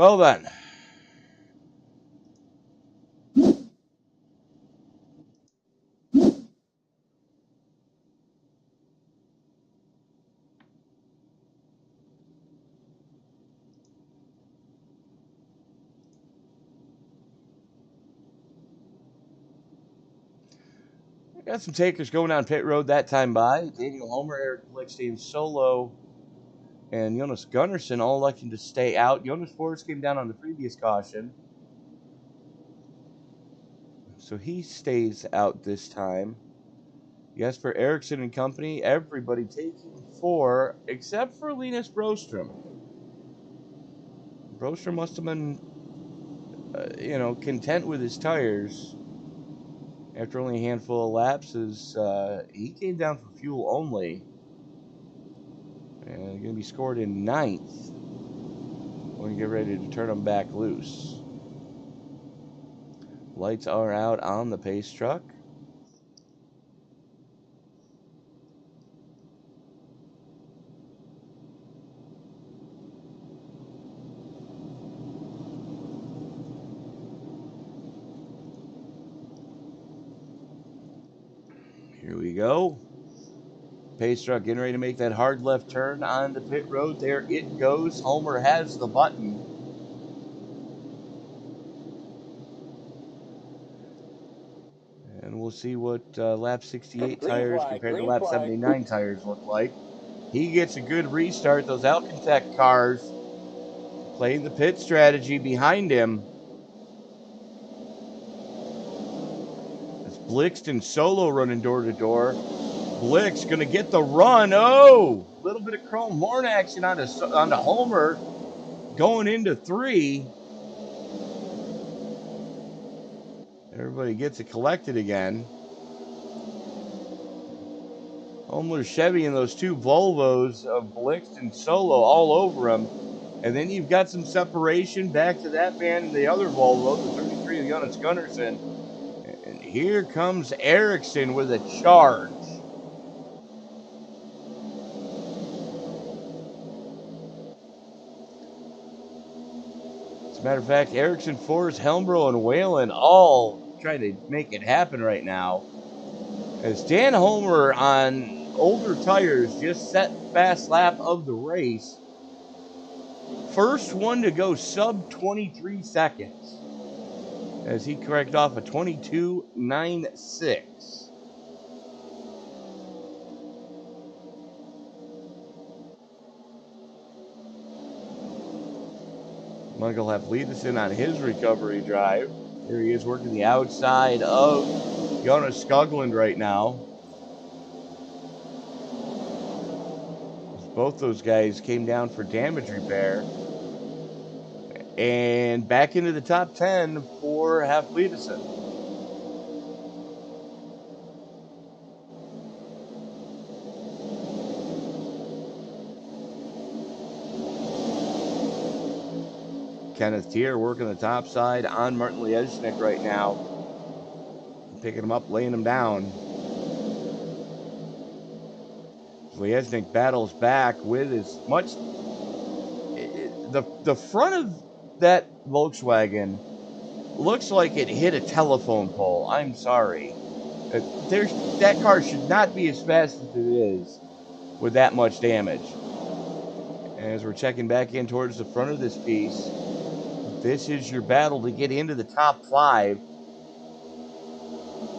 Well then. Got some takers going down pit road that time by. Daniel Homer, Eric Blickstein solo, and Jonas Gunnarsson all electing to stay out. Jonas Forrest came down on the previous caution, so he stays out this time. Jesper Eriksson and company, everybody taking 4, except for Linus Broström. Broström must have been, content with his tires. After only a handful of laps, he came down for fuel only. And going to be scored in 9th. We're going to get ready to turn him back loose. Lights are out on the pace truck. Here we go. Pace truck getting ready to make that hard left turn on the pit road. There it goes. Homer has the button. And we'll see what lap 68 tires compared to lap 79 tires look like. He gets a good restart. Those Alcantech cars playing the pit strategy behind him. It's Blixt and Solo running door to door. Blick's going to get the run. Oh, a little bit of chrome horn action onto Homer going into 3. Everybody gets it collected again. Homer's Chevy and those 2 Volvos of Blixt and Solo all over him. And then you've got some separation back to that man and the other Volvo, the 33 of Jonas Gunnarsson. And here comes Eriksson with a charge. As a matter of fact, Eriksson, Forrest, Helmbro, and Whalen all trying to make it happen right now. As Dan Homer on older tires just set fast lap of the race. First one to go sub 23 seconds. As he corrected off a 22.96. Michael Haflidason on his recovery drive. Here he is working the outside of Jonas Skoglund right now. Both those guys came down for damage repair. And back into the top 10 for Haflidason. Kenneth Tier working the top side on Martin Liesnik right now. Picking him up, laying him down. Liesnik battles back with as much... The front of that Volkswagen looks like it hit a telephone pole. I'm sorry. That car should not be as fast as it is with that much damage. As we're checking back in towards the front of this piece, this is your battle to get into the top 5.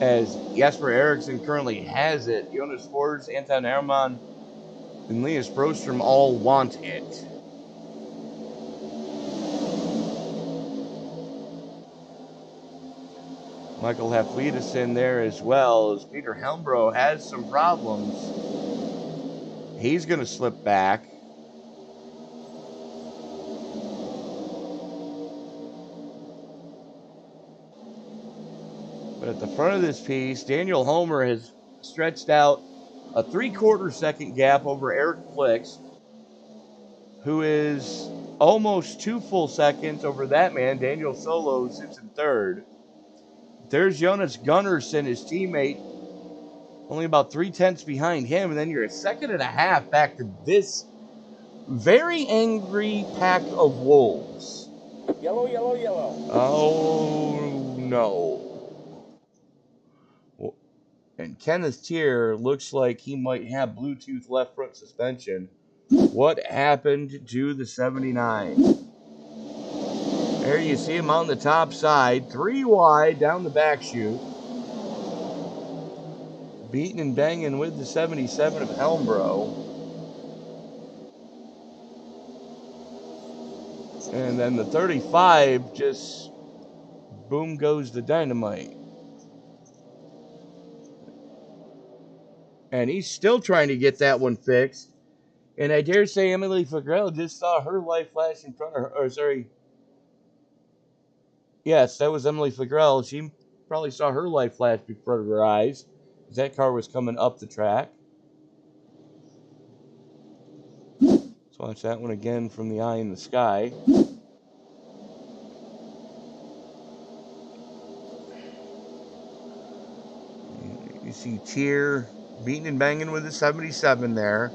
As Jesper Eriksson currently has it, Jonas Forrest, Anton Hermann, and Linus Broström all want it. Michael Haflidason there as well, as Peter Helmbro has some problems. He's going to slip back. But at the front of this piece, Daniel Homer has stretched out a 3/4 second gap over Eric Blix, who is almost 2 full seconds over that man. Daniel Solo sits in 3rd. There's Jonas Gunnarsson, his teammate, only about 3/10 behind him. And then you're a 1.5 seconds back to this very angry pack of wolves. Yellow, yellow, yellow. Oh, no. Well, and Kenneth Tier looks like he might have Bluetooth left front suspension. What happened to the 79? There you see him on the top side, 3 wide down the back chute. Beating and banging with the 77 of Helmbro. And then the 35 just boom goes the dynamite. And he's still trying to get that one fixed. And I dare say Emily Fagrell just saw her life flash in front of her. Or sorry. Yes, that was Emily Fagrell. She probably saw her life flash before her eyes as that car was coming up the track. Let's watch that one again from the eye in the sky. You see Tier beating and banging with the 77 there.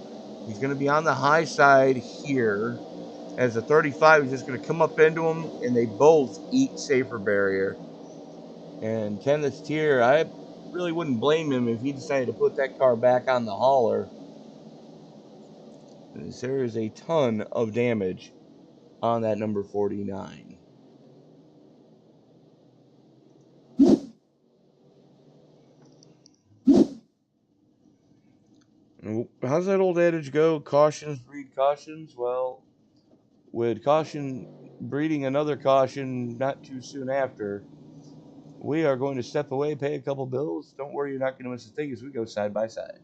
He's going to be on the high side here as the 35 is just going to come up into him, and they both eat safer barrier. And Kenneth Tier, I really wouldn't blame him if he decided to put that car back on the hauler. There is a ton of damage on that number 49. How's that old adage go? Cautions breed cautions? Well, with caution breeding another caution not too soon after, we are going to step away, pay a couple bills. Don't worry, you're not going to miss a thing as we go side by side.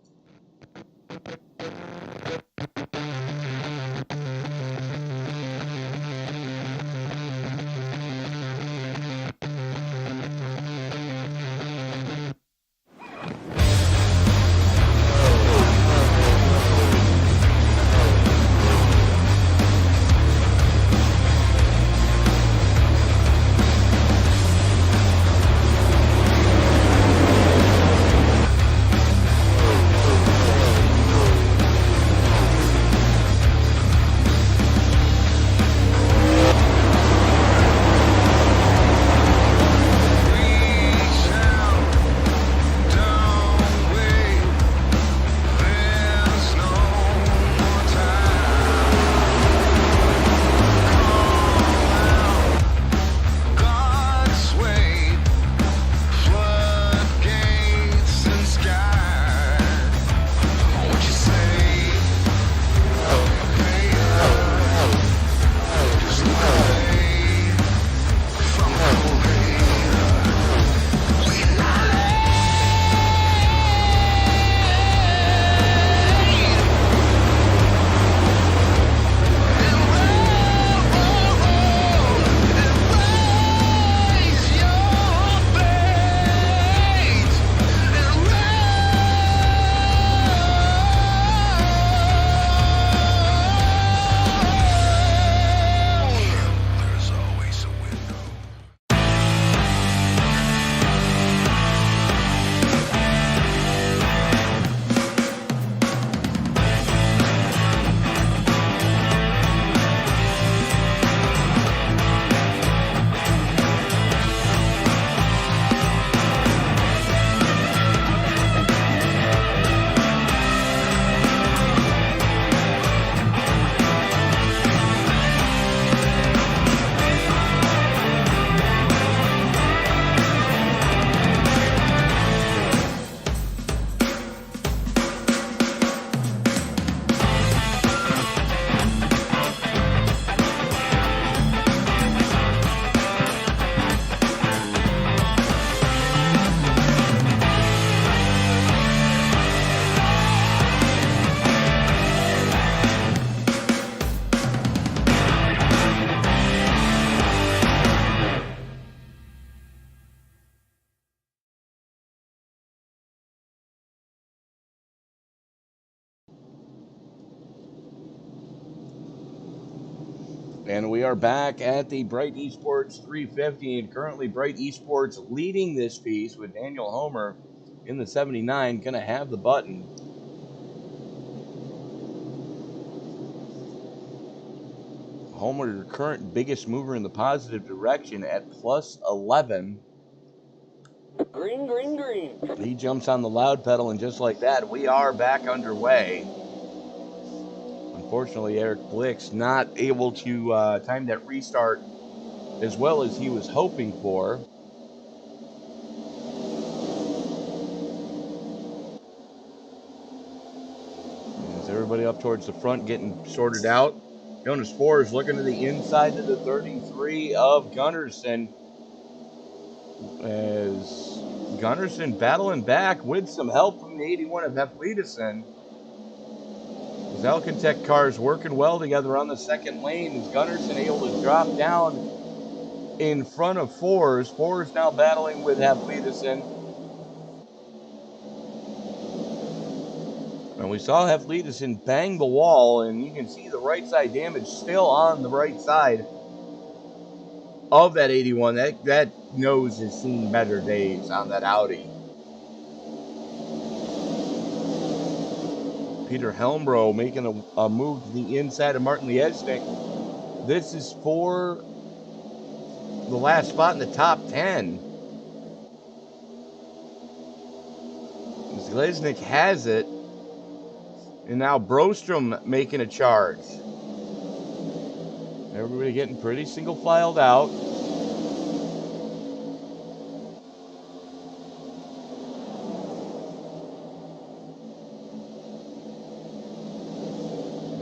And we are back at the Bright Esports 350, and currently Bright Esports leading this piece with Daniel Homer in the 79, going to have the button. Homer, your current biggest mover in the positive direction at plus 11. Green, green, green. He jumps on the loud pedal, and just like that, we are back underway. Unfortunately, Eric Blick's not able to time that restart as well as he was hoping for. As everybody up towards the front getting sorted out, Jonas Spore is looking to the inside of the 33 of Gunnarsson. As Gunnarsson battling back with some help from the 81 of Heflidesen. His Alcantech cars working well together on the second lane. As Gunnarsson able to drop down in front of Fours. Fours now battling with Heflidesen. And we saw Heflidesen bang the wall, and you can see the right side damage still on the right side of that 81. That nose has seen better days on that Audi. Peter Helmbro making a move to the inside of Martin Liesnik. This is for the last spot in the top 10. As Liesnik has it. And now Brostrom making a charge. Everybody getting pretty single filed out.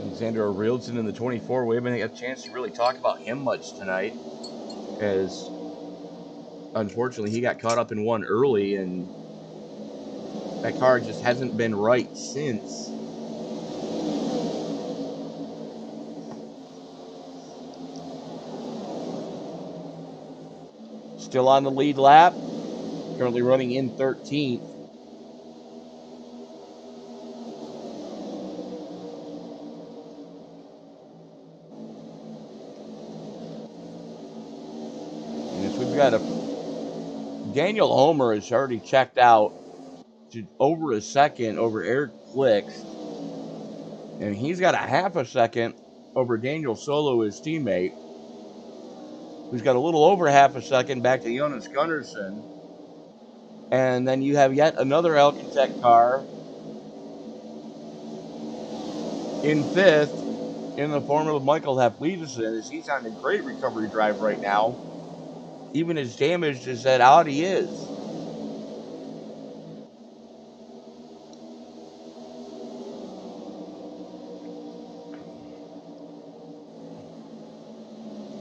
Alexander Arilton in the 24. We haven't had a chance to really talk about him much tonight, as unfortunately he got caught up in one early, and that car just hasn't been right since. Still on the lead lap, currently running in 13th. And as we've got Daniel Homer has already checked out to over a second over Eric Blix, and he's got a half a second over Daniel Solo, his teammate, who's got a little over half a second back to Jonas Gunnarsson. And then you have yet another Alcantech car in fifth in the form of Michael Heflidesen, as he's on a great recovery drive right now, even as damaged as that Audi is.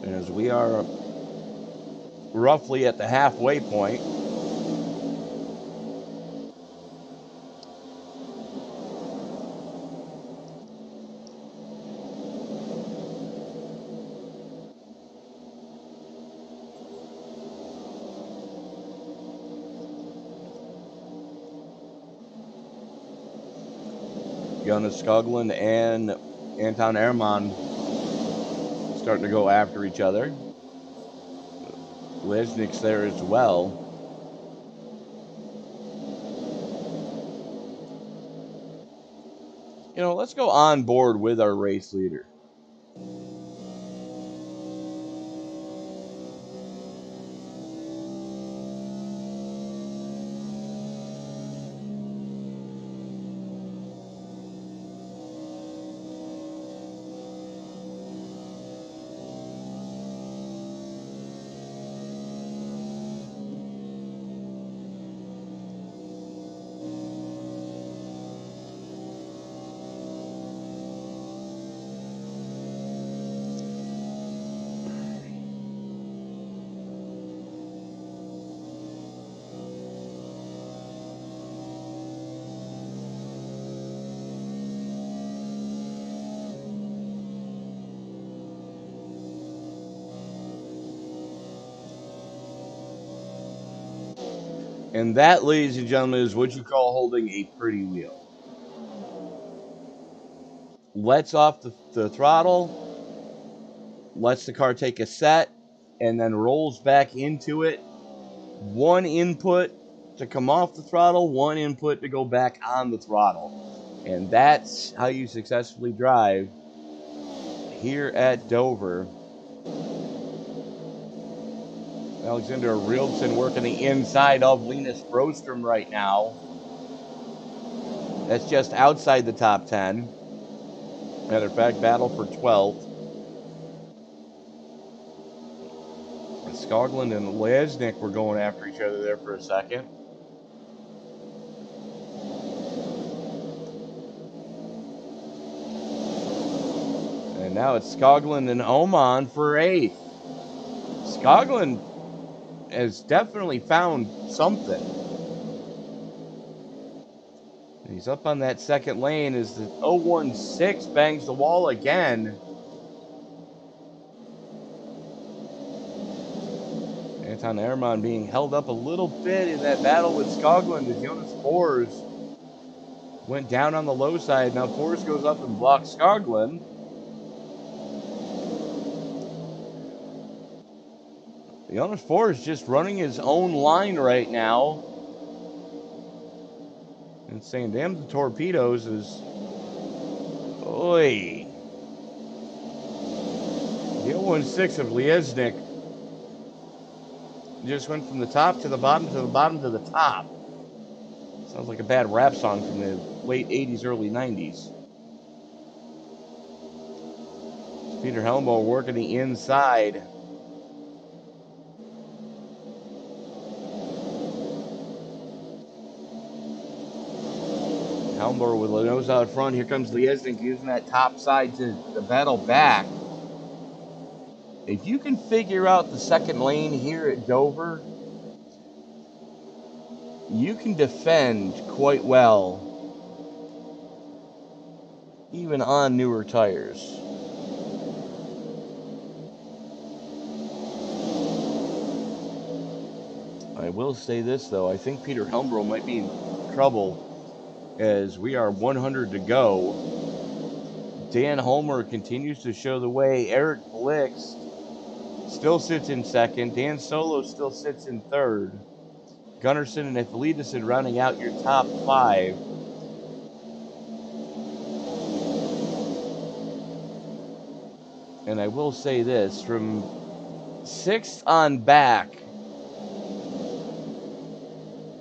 And as we are roughly at the halfway point, Jonas Skoglund and Anton Ehrmann starting to go after each other. Lesnik's there as well. You know, let's go on board with our race leader. And that, ladies and gentlemen, is what you call holding a pretty wheel. Lets off the throttle, lets the car take a set, and then rolls back into it. One input to come off the throttle, one input to go back on the throttle. And that's how you successfully drive here at Dover. Alexander Rieldson working the inside of Linus Brostrom right now. That's just outside the top 10. Matter of fact, battle for 12th. Skoglund and Lesnick were going after each other there for a second. And now it's Skoglund and Oman for 8th. Skoglund has definitely found something. He's up on that second lane as the 016 bangs the wall again. Anton Ehrman being held up a little bit in that battle with Skoglund as Jonas Fors went down on the low side. Now Fors goes up and blocks Skoglund. Jonas Fors just running his own line right now. And saying, damn the torpedoes is... Oy. The 016 of Liesnik just went from the top to the bottom to the bottom to the top. Sounds like a bad rap song from the late 80s, early 90s. Peter Helmbo working the inside. Helmbo with the nose out front. Here comes Liesnik using that top side to battle back. If you can figure out the second lane here at Dover, you can defend quite well, even on newer tires. I will say this, though. I think Peter Helmbro might be in trouble as we are 100 to go. Dan Homer continues to show the way. Eric Blix still sits in second. Dan Solo still sits in third. Gunnarsson and Eflidison rounding out your top 5. And I will say this, from 6th on back,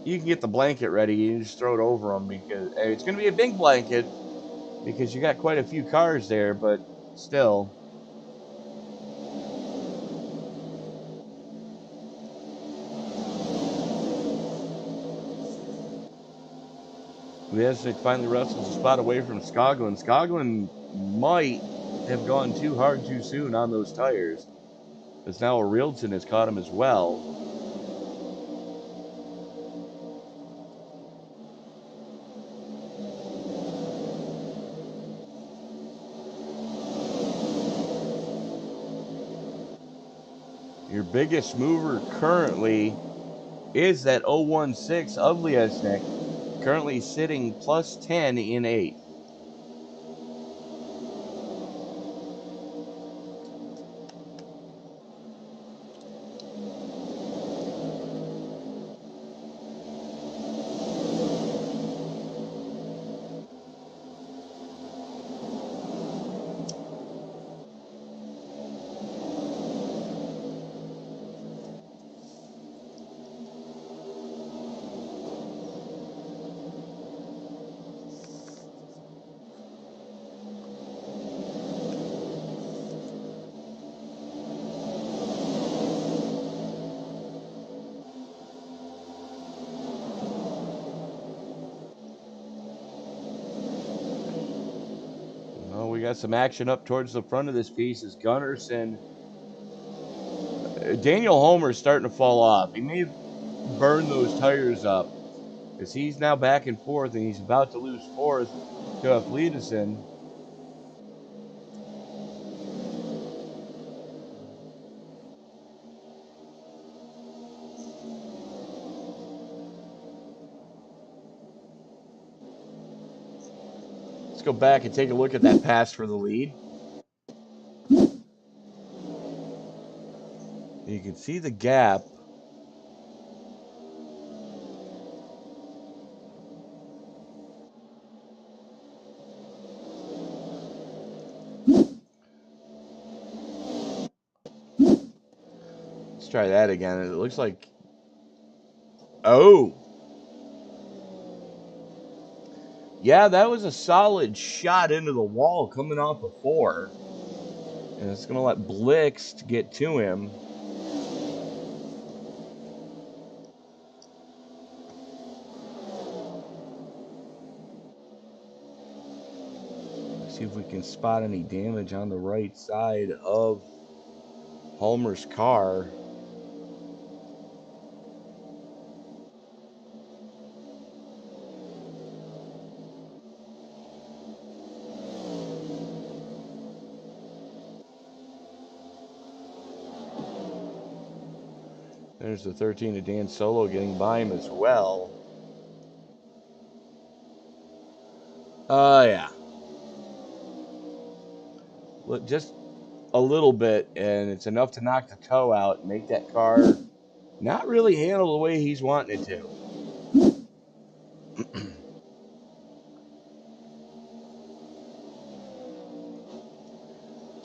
you can get the blanket ready. You just throw it over them because it's going to be a big blanket because you got quite a few cars there, but still. Vesnik finally wrestles a spot away from Skoglund. Skoglund might have gone too hard too soon on those tires, as now Rieldson has caught him as well. Your biggest mover currently is that 016 of Liesnik, currently sitting plus 10 in 8th. We got some action up towards the front of this piece as Gunnarsson. Daniel Homer's starting to fall off. He may burn those tires up as he's now back and forth and he's about to lose 4th to Eflidison. Let's go back and take a look at that pass for the lead. You can see the gap. try that again. It looks like... Oh! Yeah, that was a solid shot into the wall coming off of 4. And it's going to let Blixt get to him. See if we can spot any damage on the right side of Homer's car. There's the 13 of Dan Solo getting by him as well. Yeah. Look, just a little bit, and it's enough to knock the toe out and make that car not really handle the way he's wanting it to.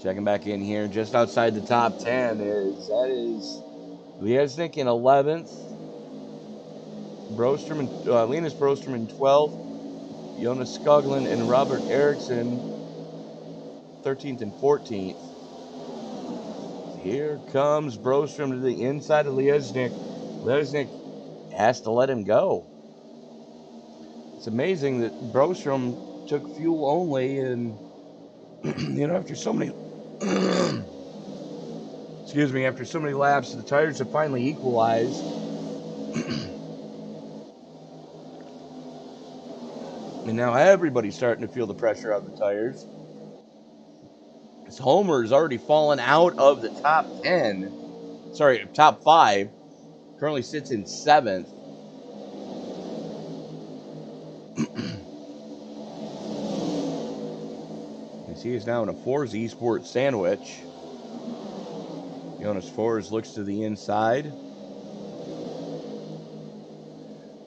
Checking back in here, just outside the top 10 is Liesnik in 11th, Broström and Linus Broström in 12th, Jonas Skoglund and Robert Eriksson 13th and 14th. Here comes Broström to the inside of Liesnik. Liesnik has to let him go. It's amazing that Broström took fuel only, and after so many after so many laps, the tires have finally equalized. And now everybody's starting to feel the pressure on the tires. As Homer's already fallen out of the top 10. Sorry, top 5. Currently sits in 7th. As he is now in a Forza Esports sandwich. Jonas Forz looks to the inside.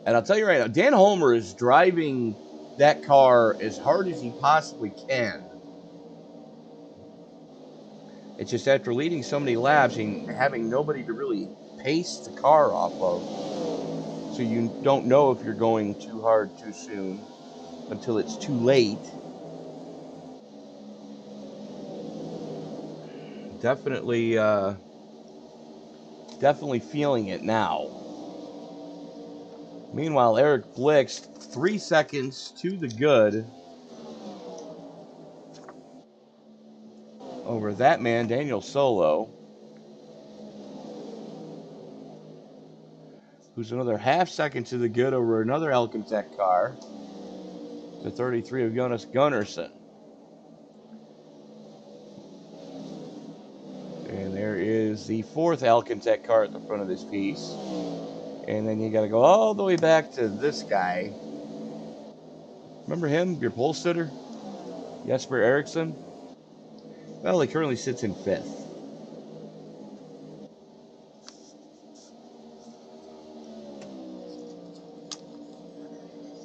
And I'll tell you right now, Dan Homer is driving that car as hard as he possibly can. It's just after leading so many laps and having nobody to really pace the car off of. So you don't know if you're going too hard too soon until it's too late. Definitely feeling it now. Meanwhile, Eric Blixt, 3 seconds to the good over that man, Daniel Solo, who's another half second to the good over another Alcantech car, the 33 of Jonas Gunnarsson. And there is the 4th Alcantech car at the front of this piece. And then you got to go all the way back to this guy. Remember him, your pole sitter? Jesper Eriksson? Well, he currently sits in 5th.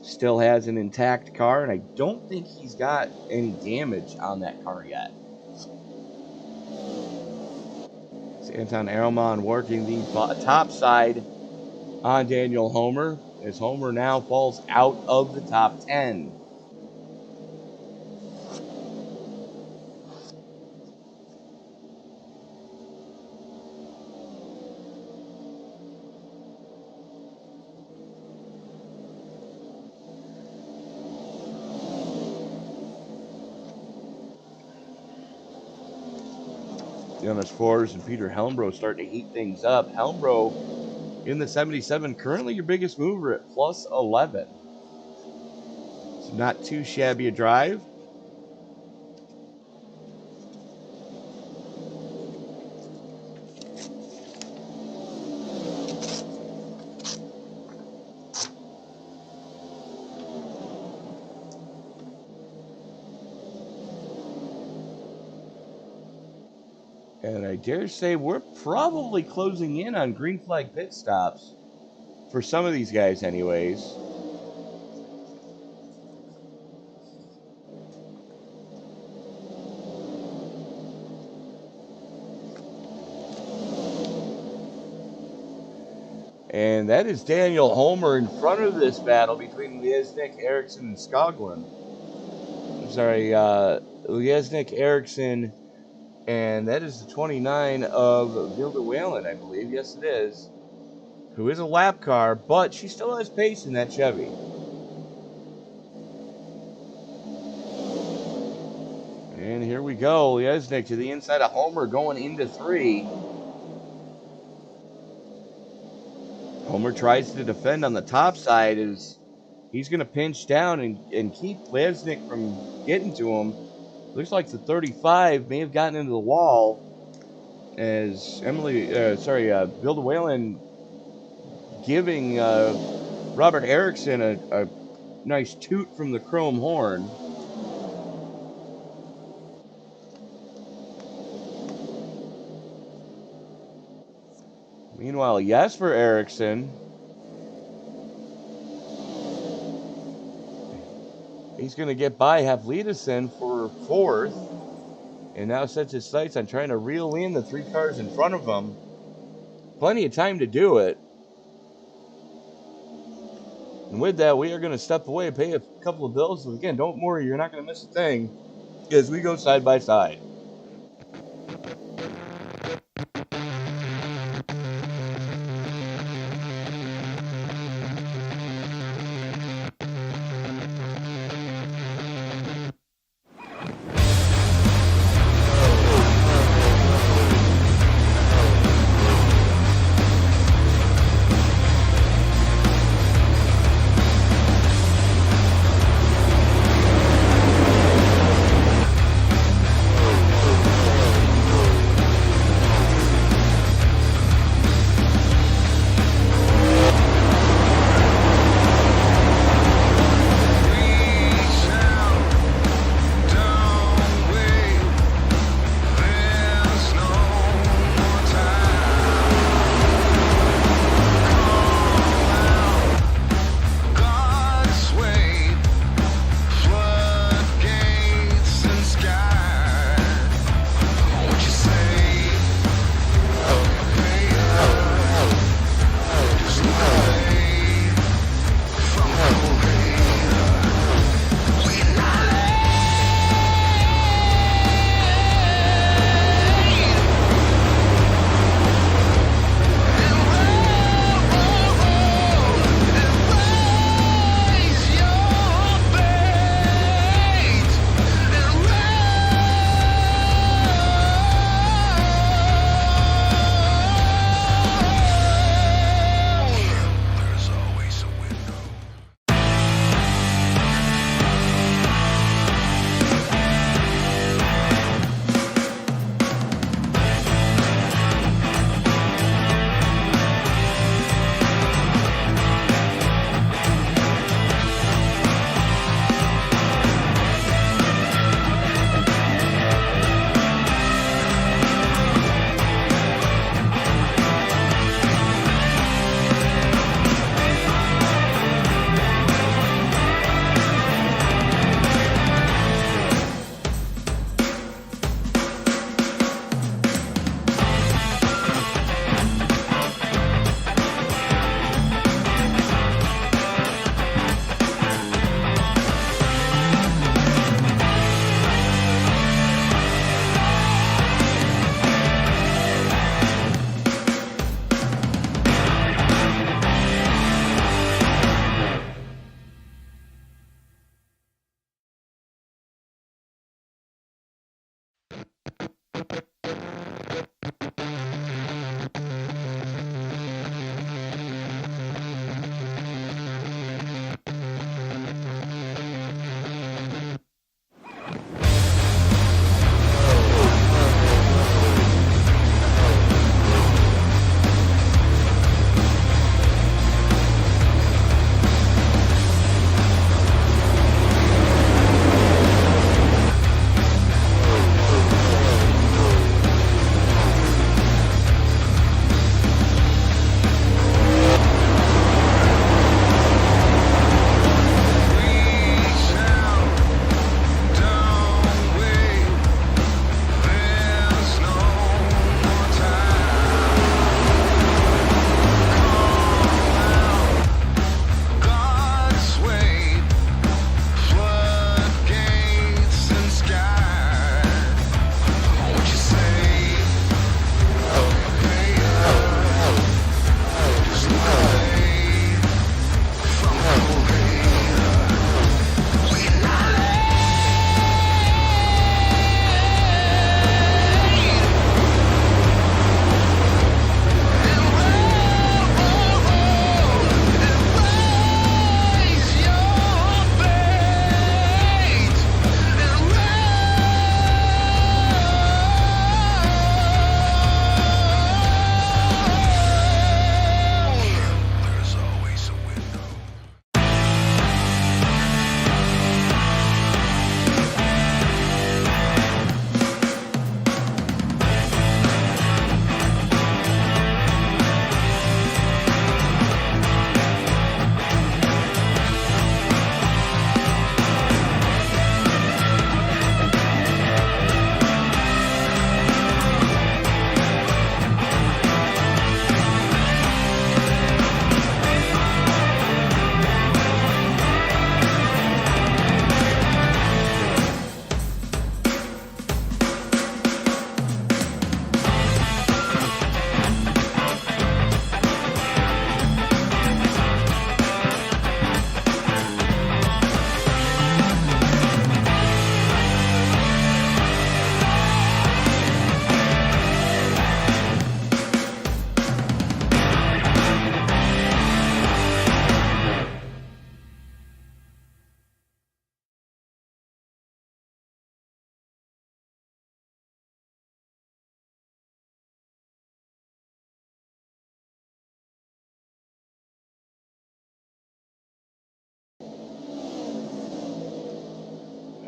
Still has an intact car, and I don't think he's got any damage on that car yet. It's Anton Erlman working the top side on Daniel Homer, as Homer now falls out of the top 10. Jonas Forz and Peter Helmbro starting to heat things up. Helmbro in the 77, currently your biggest mover at plus 11. So not too shabby a drive. And I dare say we're probably closing in on green flag pit stops for some of these guys anyways. And that is Daniel Homer in front of this battle between Liesnik, Eriksson, and Skoglund. I'm sorry, Liesnik, Eriksson, and that is the 29 of Vilda Whalen, I believe. Yes, it is. Who is a lap car, but she still has pace in that Chevy. And here we go. Liesnik to the inside of Homer going into 3. Homer tries to defend on the top side as he's going to pinch down and keep Liesnik from getting to him. Looks like the 35 may have gotten into the wall as Vilda Whalen giving Robert Eriksson a nice toot from the chrome horn. Meanwhile, Jesper Eriksson, he's going to get by Havlidesen for 4th, and now sets his sights on trying to reel in the 3 cars in front of him. Plenty of time to do it. And with that, we are going to step away, pay a couple of bills. And again, don't worry, you're not going to miss a thing as we go side by side.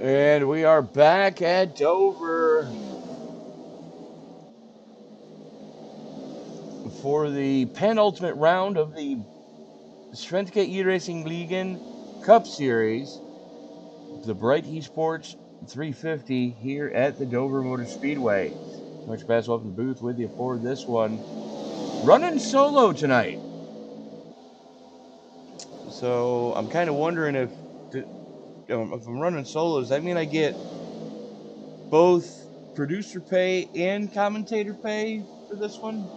And we are back at Dover for the penultimate round of the Svenska eRacingligan Cup Series, the Bright Esports 350 here at the Dover Motor Speedway. Much best welcome to the booth with you for this one. Running solo tonight. So I'm kind of wondering if I'm running solo, does that mean I get both producer pay and commentator pay for this one?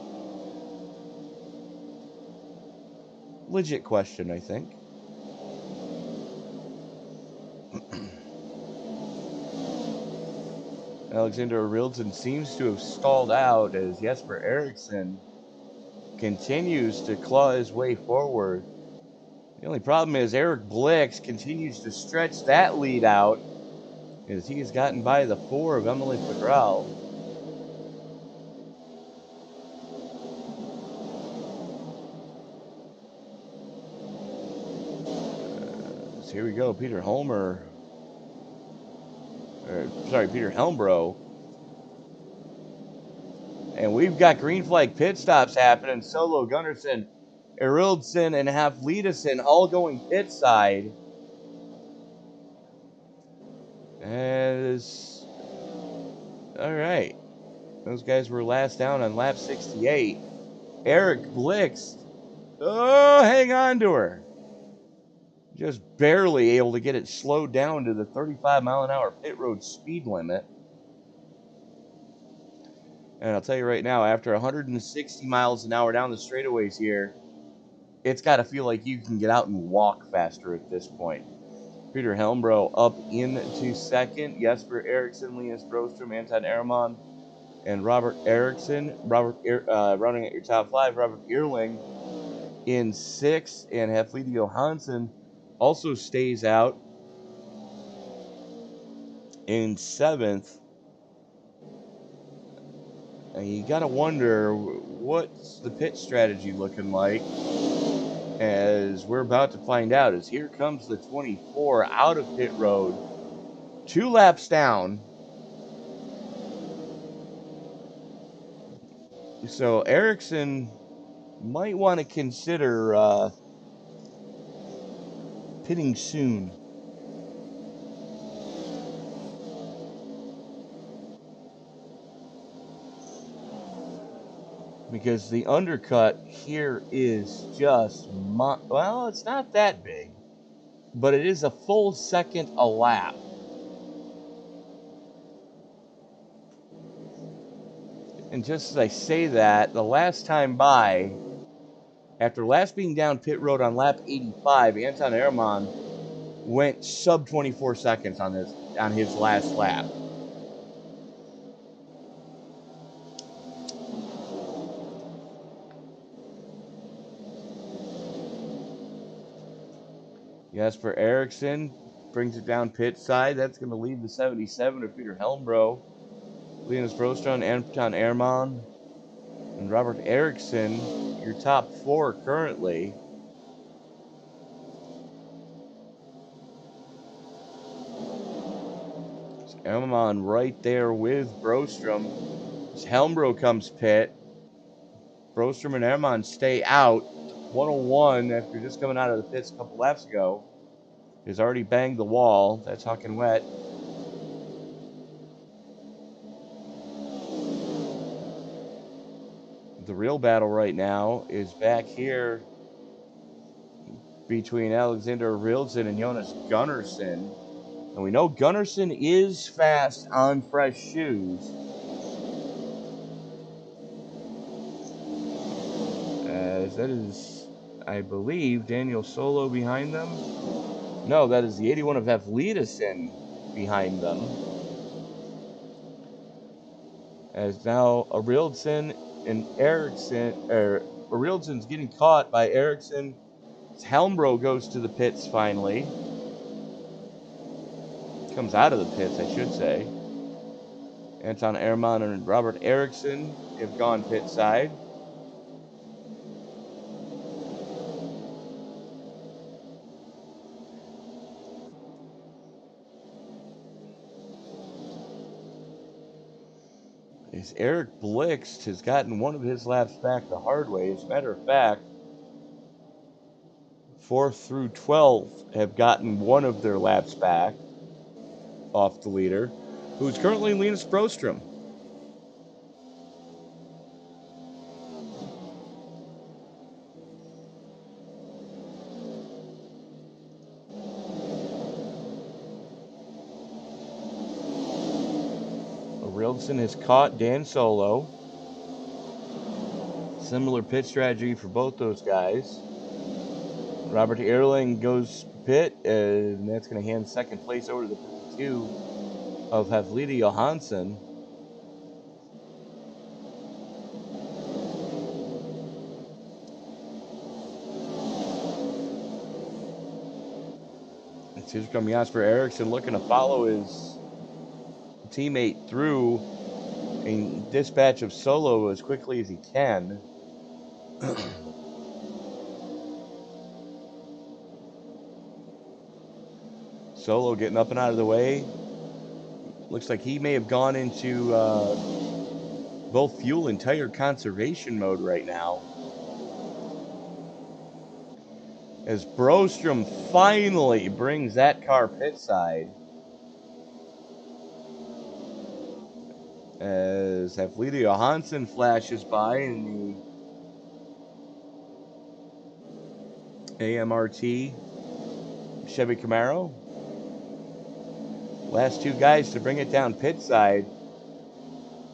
Legit question, I think. Alexander Rilton seems to have stalled out as Jesper Eriksson continues to claw his way forward. The only problem is Eric Blix continues to stretch that lead out as he has gotten by the 4 of Emily Fagral. So here we go, Peter Helmbrow. And we've got green flag pit stops happening. Solo, Gunnarsson, Erildson, and Haflidason all going pit side. As all right, those guys were last down on lap 68. Eric Blix, hang on to her. Just barely able to get it slowed down to the 35-mile-an-hour pit road speed limit. And I'll tell you right now, after 160 miles an hour down the straightaways here, it's got to feel like you can get out and walk faster at this point. Peter Helmbrow up into second. Jesper Eriksson, Linus Broström, Anton Ehrman, and Robert Eriksson. Running at your top 5. Robert Ehrling in 6th, and Haflida Johansson also stays out in 7th. And you got to wonder, what's the pit strategy looking like? As we're about to find out, as here comes the 24 out of pit road, 2 laps down. So Eriksson might want to consider pitting soon. Because the undercut here is just, well, it's not that big, but it is a full second a lap. And just as I say that, the last time by, after last being down pit road on lap 85, Anton Ehrman went sub 24 seconds on his last lap. Jesper Eriksson brings it down pit side. That's going to leave the 77 of Peter Helmbrow, Linus Broström, Anton Ehrman, and Robert Eriksson, your top 4 currently. So Ehrman right there with Broström. As Helmbrow comes pit, Broström and Ehrman stay out. 101 after just coming out of the pits a couple laps ago. Has already banged the wall. That's Huckin' Wet. The real battle right now is back here between Alexander Rilson and Jonas Gunnarsson. And we know Gunnarsson is fast on fresh shoes. As that is, I believe, Daniel Solo behind them. No, that is the 81 of Haflidason behind them. As now Arildson and Eriksson, Arildsson's getting caught by Eriksson. Helmbrow goes to the pits finally. Comes out of the pits, I should say. Anton Ehrman and Robert Eriksson have gone pit side. is Eric Blixt has gotten one of his laps back the hard way. As a matter of fact, 4 through 12 have gotten one of their laps back off the leader, who's currently Linus Broström. Rildson has caught Dan Solo. Similar pit strategy for both those guys. Robert Ehrling goes pit, and that's going to hand second place over to the 52 of Haflidy Johansson. It's here comes Jasper Eriksson looking to follow his teammate through a dispatch of Solo as quickly as he can. Solo getting up and out of the way. Looks like he may have gone into both fuel and tire conservation mode right now. As Broström finally brings that car pit side. As Haflidy Johansson flashes by in the AMRT Chevy Camaro. Last two guys to bring it down pit side.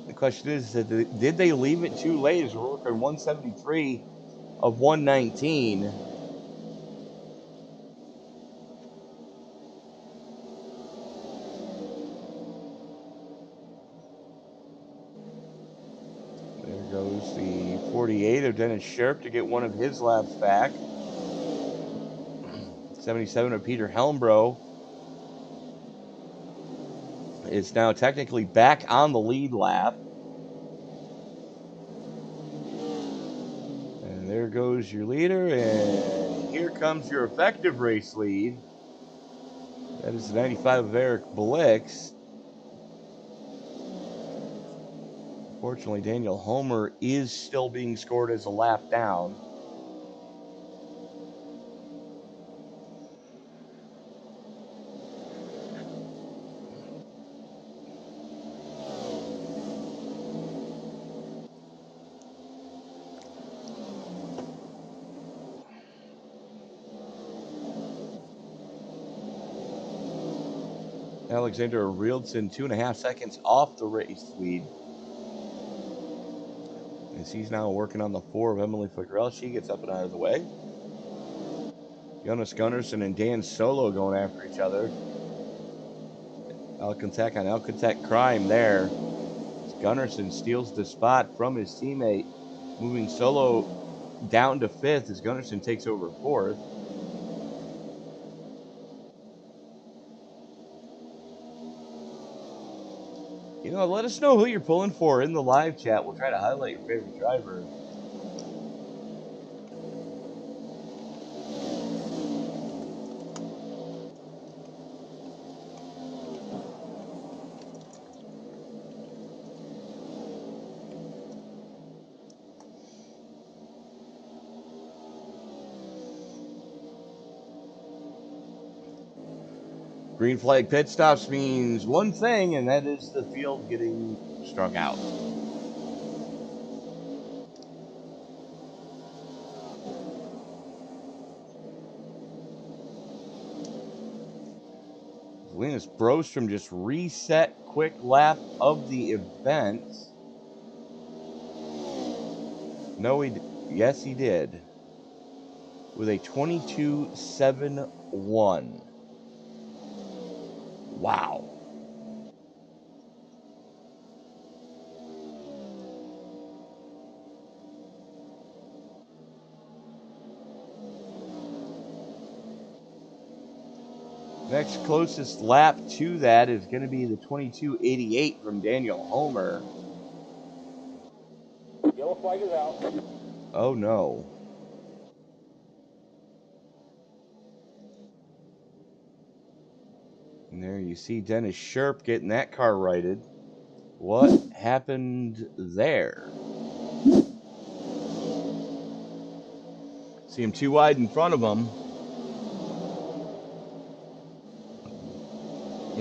The question is, did they leave it too late as we're working 173 of 119? There goes the 48 of Dennis Scherp to get one of his laps back. 77 of Peter Helmbro is now technically back on the lead lap. And there goes your leader, and here comes your effective race lead. That is the 95 of Eric Blixt. Unfortunately, Daniel Homer is still being scored as a lap down. Alexander Rildson 2.5 seconds off the race lead. As he's now working on the 4 of Emily Figueroa. She gets up and out of the way. Jonas Gunnarsson and Dan Solo going after each other. Alcantec on Alcantec crime there. Gunnarsson steals the spot from his teammate, moving Solo down to 5th as Gunnarsson takes over 4th. You know, let us know who you're pulling for in the live chat. We'll try to highlight your favorite driver. Green flag pit stops means one thing, and that is the field getting strung out. Linus Broström just reset quick lap of the event. No, yes, he did. With a 22.71. Wow. Next closest lap to that is going to be the 22.88 from Daniel Homer. Yellow flag is out. Oh no. And there you see Dennis Scherp getting that car righted. what happened there? See him too wide in front of him.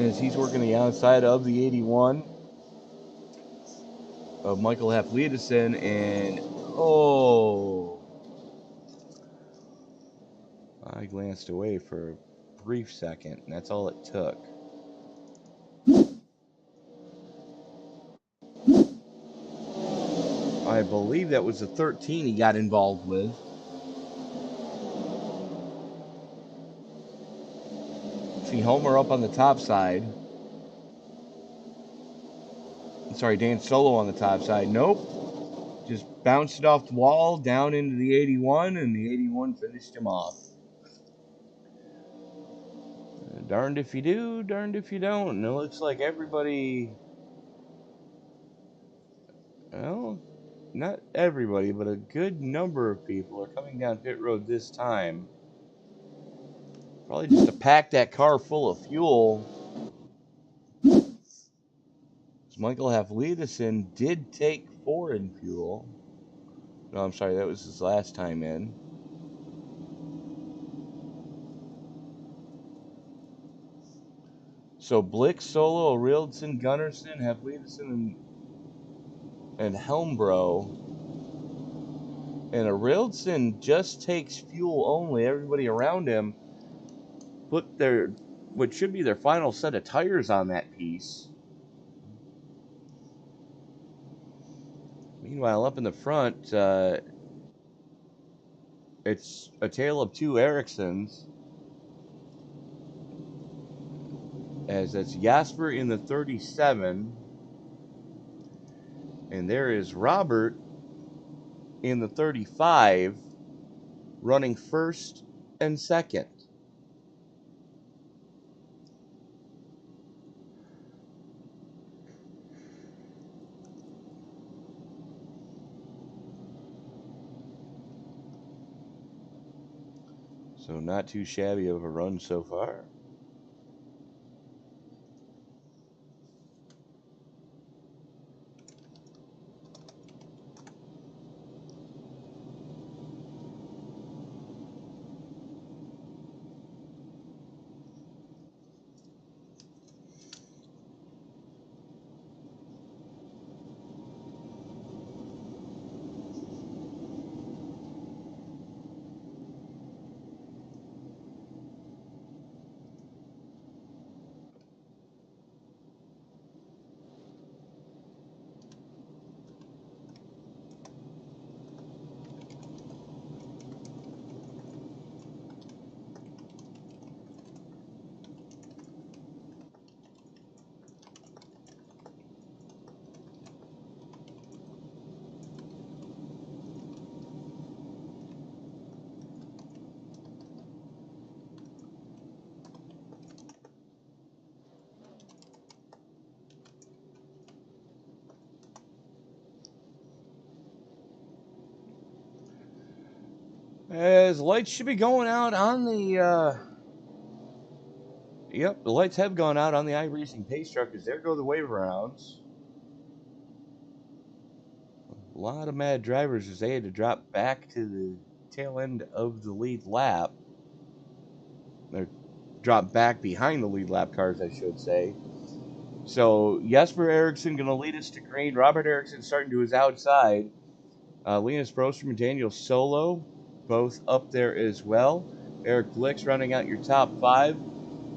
As he's working the outside of the 81 of Michael Haflidason, and I glanced away for a brief second, and that's all it took. I believe that was the 13 he got involved with. See Homer up on the top side. Sorry, Dan Solo on the top side. Nope. Just bounced it off the wall, down into the 81, and the 81 finished him off. Darned if you do, darned if you don't. And it looks like everybody... Well, not everybody, but a good number of people are coming down pit road this time. Probably just to pack that car full of fuel. Michael Haflidason did take 4 in fuel. No, I'm sorry, that was his last time in. So Blick, Solo, Rildson, Gunnarsson, Haflidason, and Helmbro. And Rildson just takes fuel only. Everybody around him put what should be their final set of tires on that piece. Meanwhile, up in the front, it's a tale of 2 Ericssons. As that's Jasper in the 37. And there is Robert in the 35, running first and second. So not too shabby of a run so far. As lights should be going out on the, the lights have gone out on the iRacing pace truck as there go the wave rounds. A lot of mad drivers as they had to drop back to the tail end of the lead lap. They're dropped back behind the lead lap cars, I should say. So Jesper Eriksson going to lead us to green. Robert Eriksson starting to his outside. Linus Broström and Daniel Solo both up there as well. Eric Blix rounding out your top 5.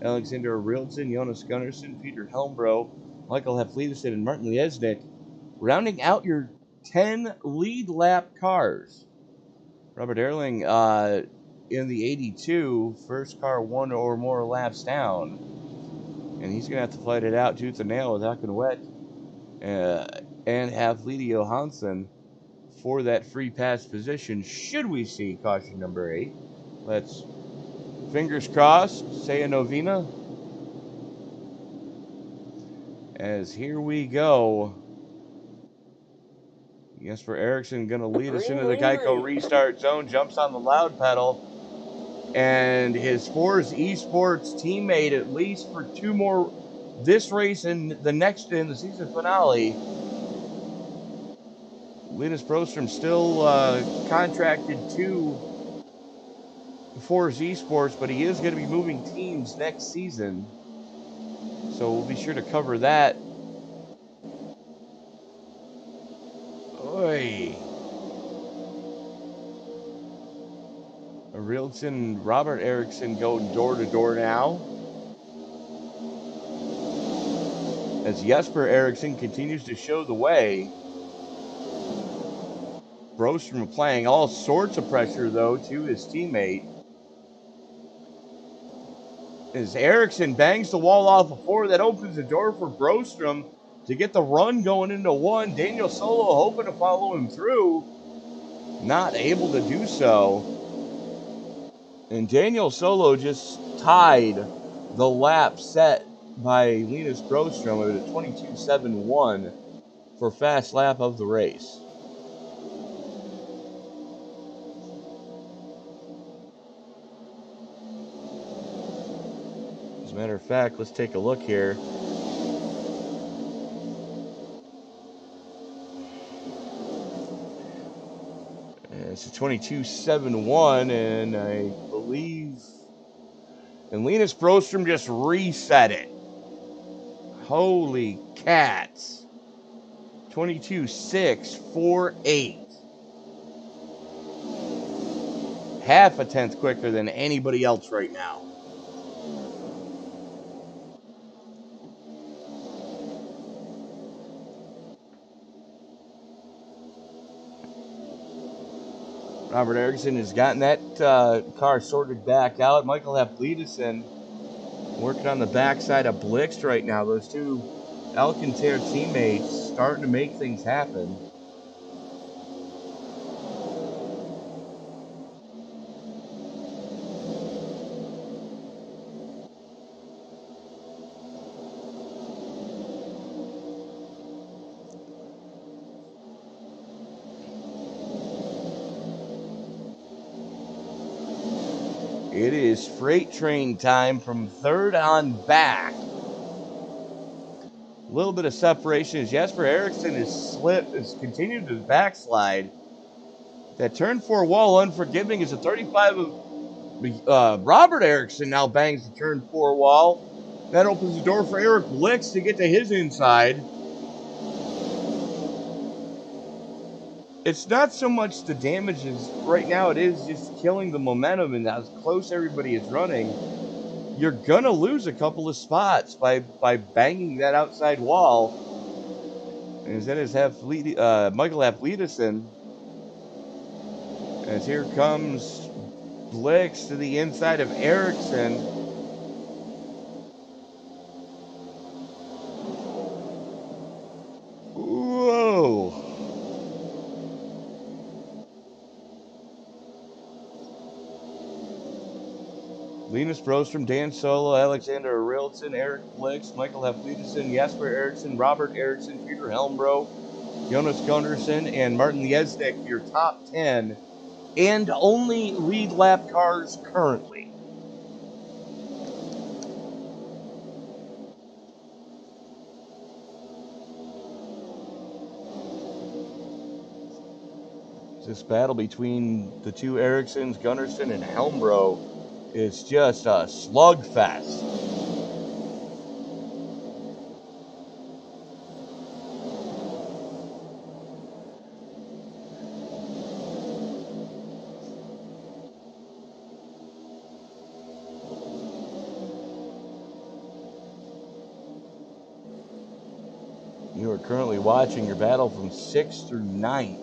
Alexander Rildson, Jonas Gunnarsson, Peter Helmbro, Michael Haflidason, and Martin Liesnik rounding out your 10 lead lap cars. Robert Erling in the 82, first car 1 or more laps down. And he's going to have to fight it out tooth and nail with Håkan Wet and Haflida Johansson for that free pass position, should we see caution number 8. Let's, fingers crossed, say a novena. As here we go. Jesper Eriksson going to lead us into the Geico restart zone, jumps on the loud pedal, and his Force Esports teammate, at least for 2 more this race and the next in the season finale, Linus Broström still contracted to Force Esports, but he is going to be moving teams next season. So we'll be sure to cover that. Oi. Reelton, Robert Eriksson going door to door now. As Jesper Eriksson continues to show the way. Broström applying all sorts of pressure, though, to his teammate. As Eriksson bangs the wall off a four, that opens the door for Broström to get the run going into one. Daniel Solo hoping to follow him through. Not able to do so. And Daniel Solo just tied the lap set by Linus Broström at a 22.71 for fast lap of the race. As a matter of fact, let's take a look here. It's a 22.71, and I believe, and Linus Broström just reset it. Holy cats. 22.648. Half a tenth quicker than anybody else right now. Robert Eriksson has gotten that car sorted back out. Michael Haflidason working on the backside of Blixt right now. Those two Alcantara teammates starting to make things happen. It is freight train time from third on back. A little bit of separation as Jesper Eriksson has continued to backslide. That turn four wall unforgiving is a 35 of Robert Eriksson now bangs the turn four wall. That opens the door for Eric Blixt to get to his inside. It's not so much the damage as right now, it is just killing the momentum and how close everybody is running. You're going to lose a couple of spots by banging that outside wall. And that is Michael Haflidason. As here comes Blixt to the inside of Eriksson. Whoa. Linus Broström, Dan Solo, Alexander Reelton, Eric Blixt, Michael Haflidason, Jesper Eriksson, Robert Eriksson, Peter Helmbro, Jonas Gunnarsson, and Martin Liesnick, your top 10, and only lead lap cars currently. This battle between the two Erikssons, Gunnarsson and Helmbro, is just a slugfest. You are currently watching your battle from 6th through 9th.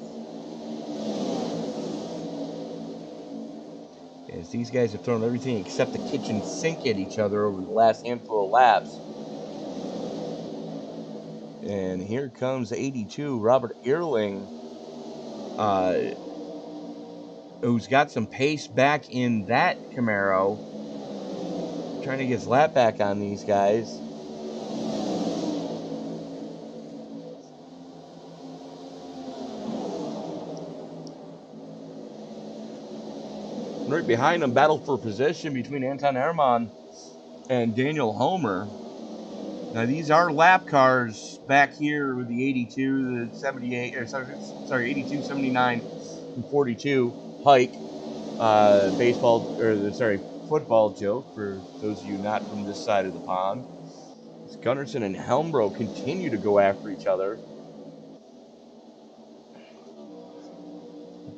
As these guys have thrown everything except the kitchen sink at each other over the last handful of laps. And here comes 82, Robert Ehrling, who's got some pace back in that Camaro. Trying to get his lap back on these guys. Right behind him, battle for position between Anton Herman and Daniel Homer. Now these are lap cars back here with the 82, the 78, or sorry, 82, 79, and 42 hike. Football joke for those of you not from this side of the pond. Gunnarsson and Helmbro continue to go after each other.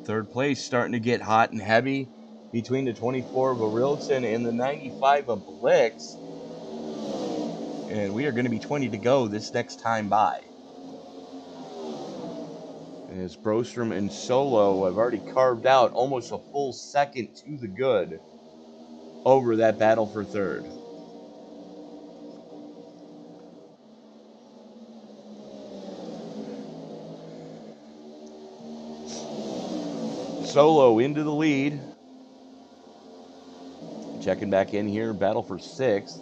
Third place starting to get hot and heavy between the 24 of Arilton and the 95 of Blix. And we are going to be 20 to go this next time by. As Brostrom and Solo have already carved out almost a full second to the good over that battle for third. Solo into the lead. Checking back in here, battle for sixth.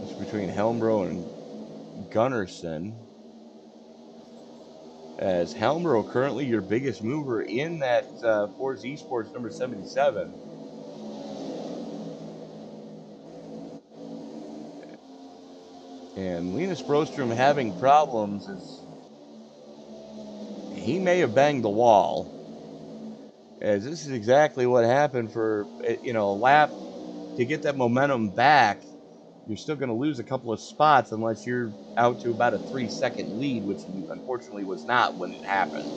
It's between Helmbro and Gunnarsson. As Helmbro currently your biggest mover in that Force Esports number 77. And Linus Brostrom having problems as he may have banged the wall. As this is exactly what happened for, a lap to get that momentum back. You're still going to lose a couple of spots unless you're out to about a 3-second lead, which unfortunately was not when it happened.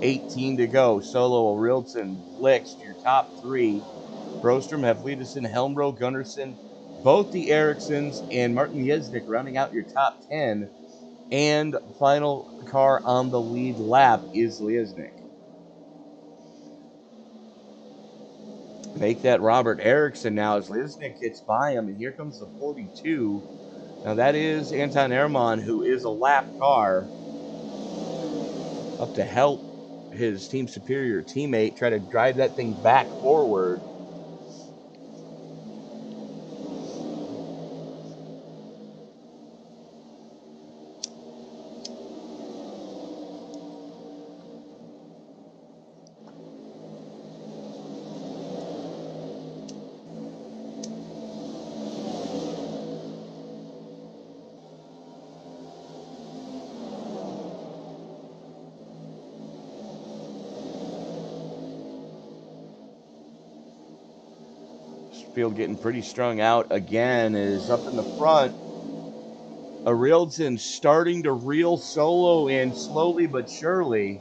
18 to go. Solo, Arilton, Blix, your top three. Brostrom, Havlidison, Helmbro, Gunnarsson, both the Ericssons, and Martin Yesnick rounding out your top 10. And final car on the lead lap is Liesnick. Make that Robert Eriksson now as Liesnick gets by him, and here comes the 42. Now that is Anton Ehrman, who is a lap car, up to help his team superior teammate try to drive that thing back forward. Field getting pretty strung out again is up in the front. Arilton starting to reel Solo in slowly but surely.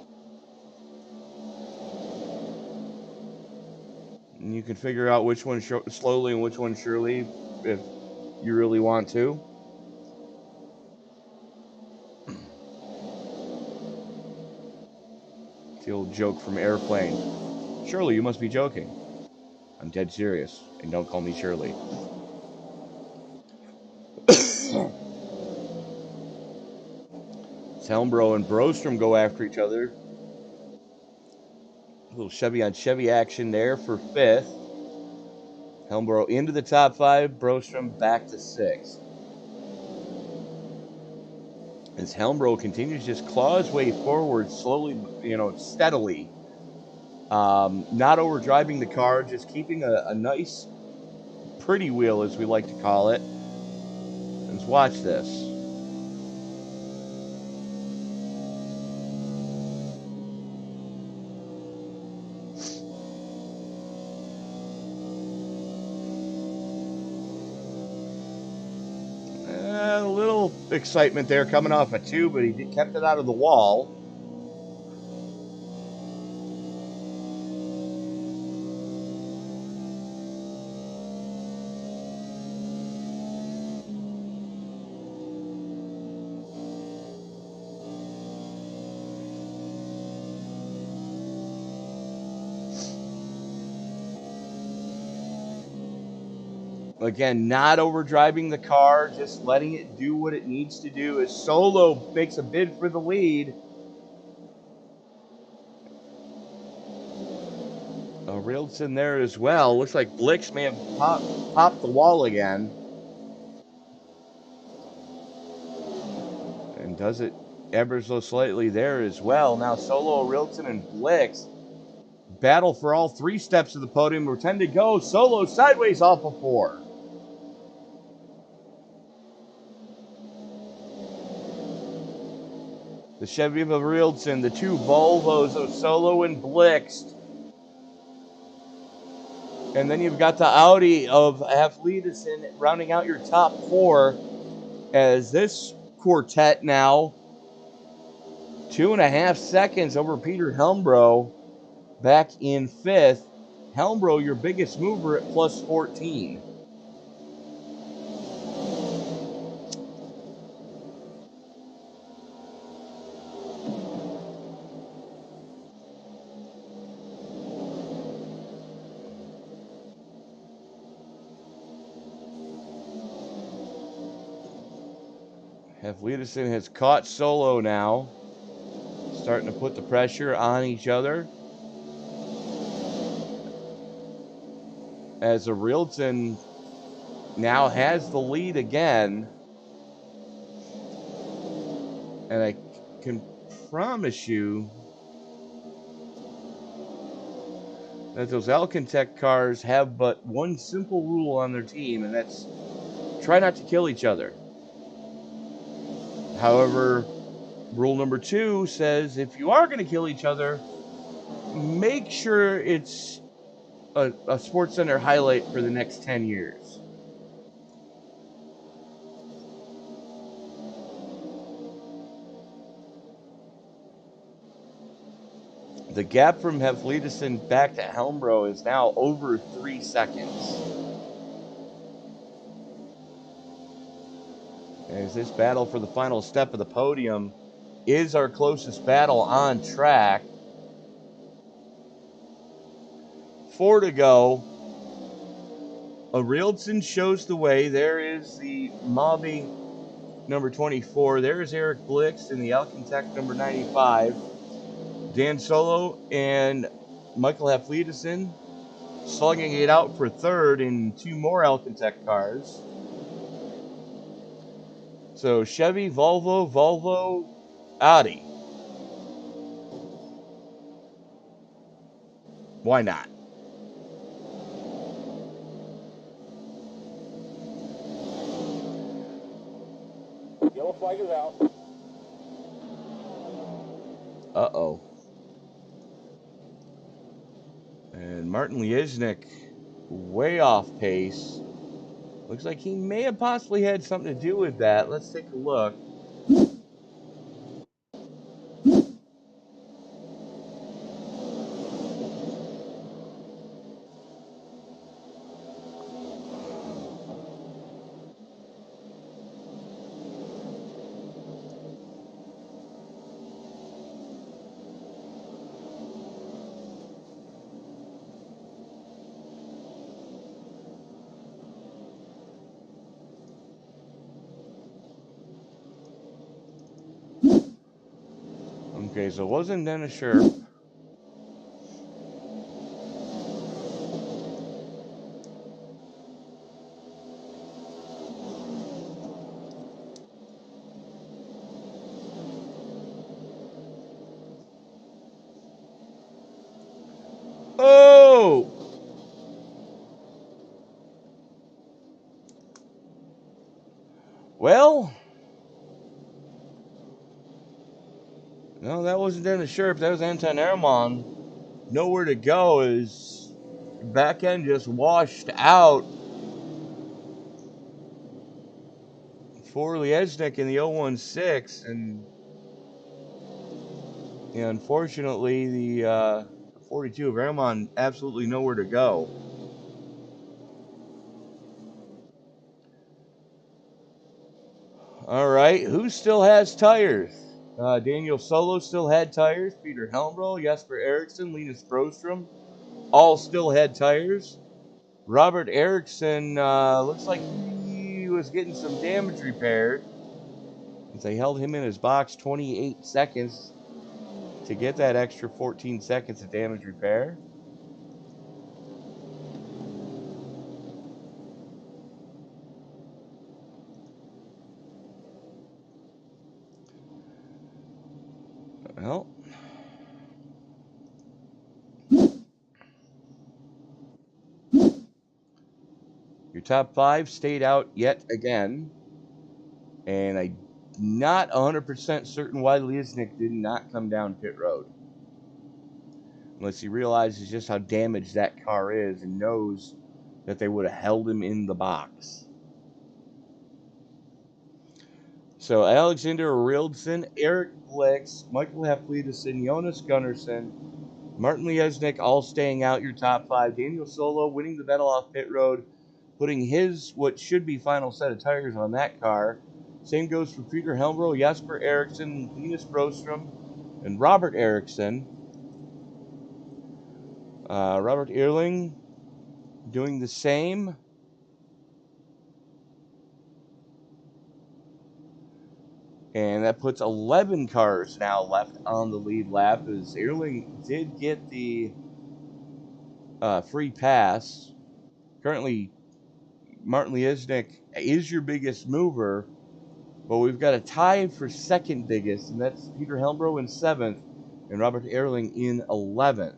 And you can figure out which one slowly and which one surely if you really want to. The old joke from Airplane. Surely you must be joking. I'm dead serious, and don't call me Shirley. Helmbro and Brostrom go after each other. A little Chevy on Chevy action there for fifth. Helmbro into the top five, Brostrom back to sixth. As Helmbro continues to just claw his way forward slowly, steadily. Not overdriving the car, just keeping a nice, pretty wheel, as we like to call it. Let's watch this. A little excitement there coming off a 2, but he kept it out of the wall. Again, not overdriving the car, just letting it do what it needs to do as Solo makes a bid for the lead. Arilton there as well. Looks like Blix may have popped the wall again. And does it ever so slightly there as well. Now Solo, Arilton, and Blix battle for all 3 steps of the podium. We're 10 to go. Solo sideways off of 4. The Chevy of Rieldson, the 2 Volvos of Solo and Blixt. And then you've got the Audi of Haflidason rounding out your top 4 as this quartet now 2.5 seconds over Peter Helmbro back in 5th. Helmbro, your biggest mover at plus 14. Haflidason has caught Solo now, starting to put the pressure on each other. As a Rieldson now has the lead again. And I can promise you that those Alcantech cars have but one simple rule on their team, and that's try not to kill each other. However, rule number 2 says if you are going to kill each other, make sure it's a Sports Center highlight for the next 10 years. The gap from Haflidason back to Helmbro is now over 3 seconds. As this battle for the final step of the podium is our closest battle on track. 4 to go. A Rieldson shows the way. There is the Mobby number 24. There is Eric Blixt in the Alcantech number 95. Dan Solo and Michael Haflidason slugging it out for 3rd in 2 more Alcantech cars. So Chevy, Volvo, Audi. Why not? Yellow flag is out. Uh-oh. And Martin Liesnik way off pace. Looks like he may have possibly had something to do with that. Let's take a look. Okay, so it wasn't Dennis Scherf. Oh! Well, no, that wasn't Dennis Scherf. That was Anton Erman. Nowhere to go as back end just washed out for Liesnik in the 016. And yeah, unfortunately, the 42 of Erman absolutely nowhere to go. All right, who still has tires? Daniel Solo still had tires. Peter Helmbro, Jesper Eriksson, Linus Brostrom, all still had tires. Robert Eriksson looks like he was getting some damage repaired. As they held him in his box 28 seconds to get that extra 14 seconds of damage repair. Well, Your top 5 stayed out yet again. And I'm not 100% certain why Liesnick did not come down pit road. Unless he realizes just how damaged that car is and knows that they would have held him in the box. So Alexander Rildson, Eric Blix, Michael Haflidason, Jonas Gunnarsson, Martin Liesnick all staying out your top 5. Daniel Solo winning the battle off pit road, putting his what should be final set of tires on that car. Same goes for Peter Helmrow, Jasper Eriksson, Linus Brostrom, and Robert Eriksson. Robert Ehrling doing the same. And that puts 11 cars now left on the lead lap, as Ehrling did get the free pass. Currently, Martin Liesnick is your biggest mover, but we've got a tie for second biggest, and that's Peter Helmrow in 7th and Robert Ehrling in 11th.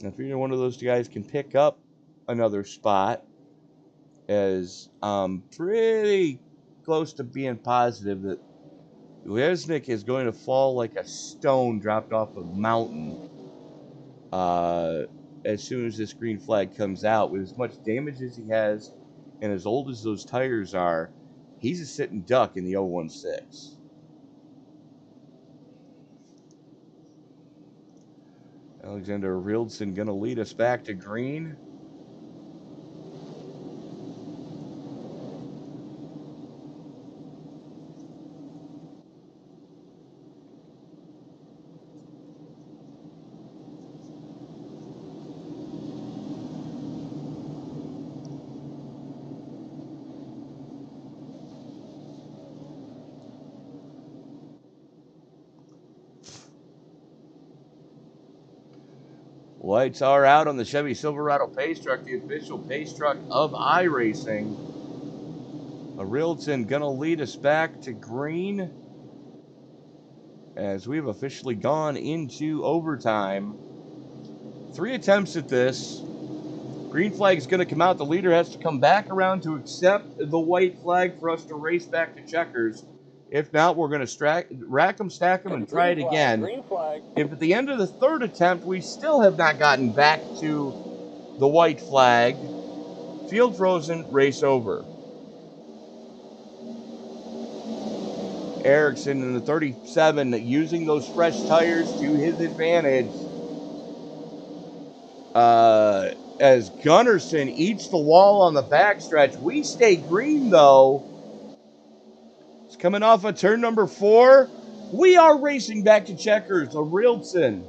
Now, if either one of those guys can pick up another spot, as I'm pretty close to being positive that Liesnick is going to fall like a stone dropped off a mountain as soon as this green flag comes out. With as much damage as he has and as old as those tires are, he's a sitting duck in the 016. Alexander Rildson going to lead us back to green. Lights are out on the Chevy Silverado Pace Truck, the official pace truck of iRacing. Rildson going to lead us back to green as we've officially gone into overtime. 3 attempts at this. Green flag is going to come out. The leader has to come back around to accept the white flag for us to race back to checkers. If not, we're going to rack them, stack them, and try it again. Green flag. If at the end of the 3rd attempt we still have not gotten back to the white flag, field frozen, race over. Eriksson in the 37 using those fresh tires to his advantage. As Gunnarsson eats the wall on the backstretch. We stay green, though. It's coming off of turn number 4. We are racing back to checkers. Rildson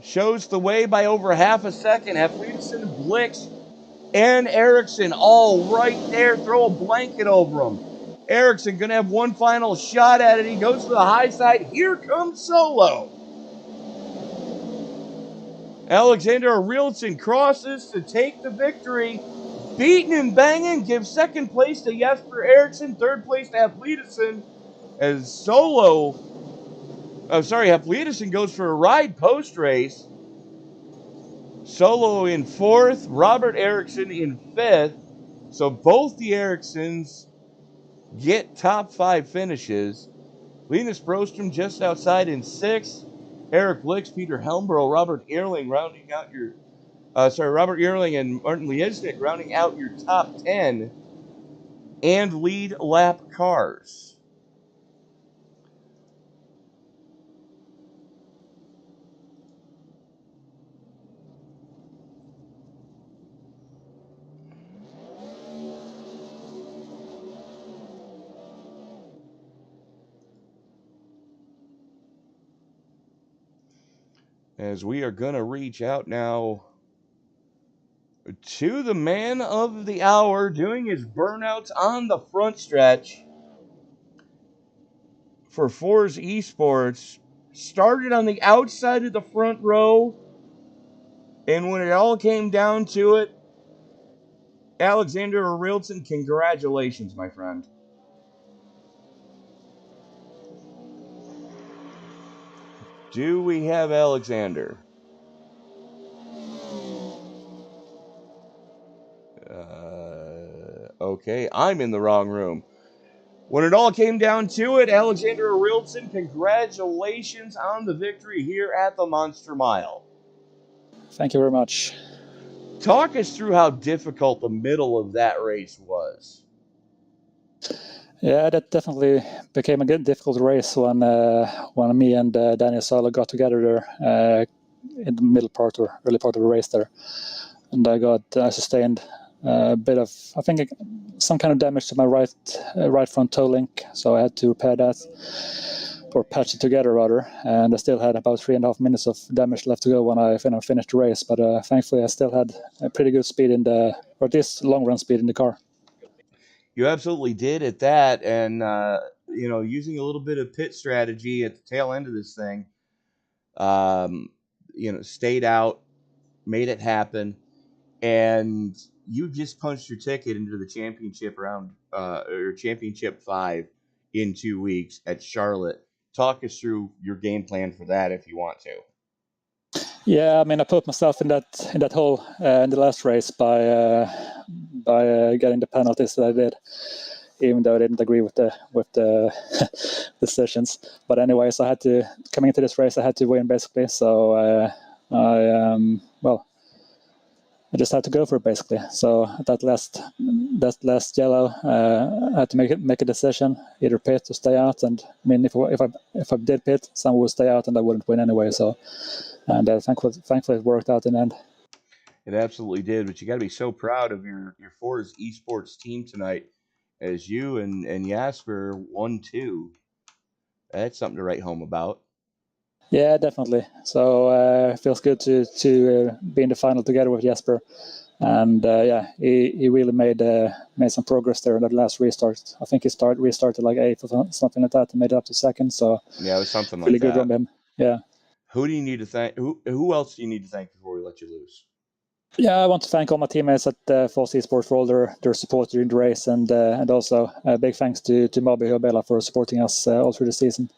shows the way by over half a second. Haflidason, Blix, and Eriksson all right there. Throw a blanket over them. Eriksson going to have one final shot at it. He goes to the high side. Here comes Solo. Alexander Rildson crosses to take the victory. Beating and banging, gives second place to Jasper Eriksson, third place to Haflidason. As Haflidason goes for a ride post-race. Solo in 4th, Robert Eriksson in 5th. So both the Erikssons get top 5 finishes. Linus Brostrom just outside in 6th. Eric Blix, Peter Helmrow, Robert Ehrling rounding out your Robert Ehrling and Martin Liesnick rounding out your top 10 and lead lap cars. As we are going to reach out now to the man of the hour doing his burnouts on the front stretch for Force Esports. Started on the outside of the front row, and when it all came down to it, Alexander Rildson, congratulations, my friend. Do we have Alexander? Okay, I'm in the wrong room. When it all came down to it, Alexander Arilton, congratulations on the victory here at the Monster Mile. Thank you very much. Talk us through how difficult the middle of that race was. Yeah, that definitely became a good difficult race when me and Daniel Sala got together there in the middle part or early part of the race there, and I sustained a bit of, I think, some kind of damage to my right front toe link, so I had to repair that, or patch it together rather, and I still had about 3.5 minutes of damage left to go when I finished the race, but thankfully I still had a pretty good speed or this long run speed in the car. You absolutely did at that, and using a little bit of pit strategy at the tail end of this thing, stayed out, made it happen, and you just punched your ticket into the championship round or championship 5 in 2 weeks at Charlotte. Talk us through your game plan for that if you want to. Yeah, I mean, I put myself in that hole in the last race by getting the penalties that I did, even though I didn't agree with the decisions. But anyways, coming into this race, I had to win basically. So I just had to go for it basically. So that last yellow, I had to make a decision, either pit or stay out. And I mean, if I did pit, someone would stay out, and I wouldn't win anyway. So. And thankfully it worked out in the end. It absolutely did, but you got to be so proud of your Forza Esports team tonight, as you and Jasper won 2. That's something to write home about. Yeah, definitely. So it feels good to be in the final together with Jasper, and he really made some progress there in that last restart. I think he restarted like 8th or something like that, and made it up to 2nd. So yeah, it was something like really that. Really good from him. Yeah. Who do you need to thank? Who else do you need to thank before we let you loose? Yeah, I want to thank all my teammates at Forza Esports for all their support during the race, and also big thanks to Mabi Hobela for supporting us all through the season.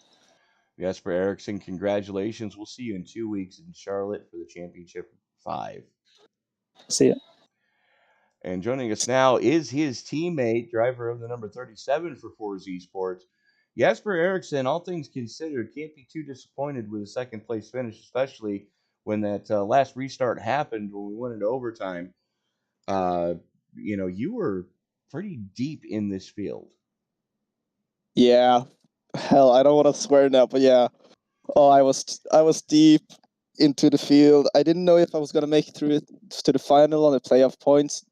Jesper Eriksson, congratulations. We'll see you in 2 weeks in Charlotte for the Championship 5. See you. And joining us now is his teammate, driver of the number 37 for Forza Esports, Jesper Eriksson. All things considered, can't be too disappointed with a second place finish, especially when that last restart happened when we went into overtime. You were pretty deep in this field. Yeah, hell, I don't want to swear now, but yeah. Oh, I was deep into the field. I didn't know if I was gonna make it through it to the final on the playoff points.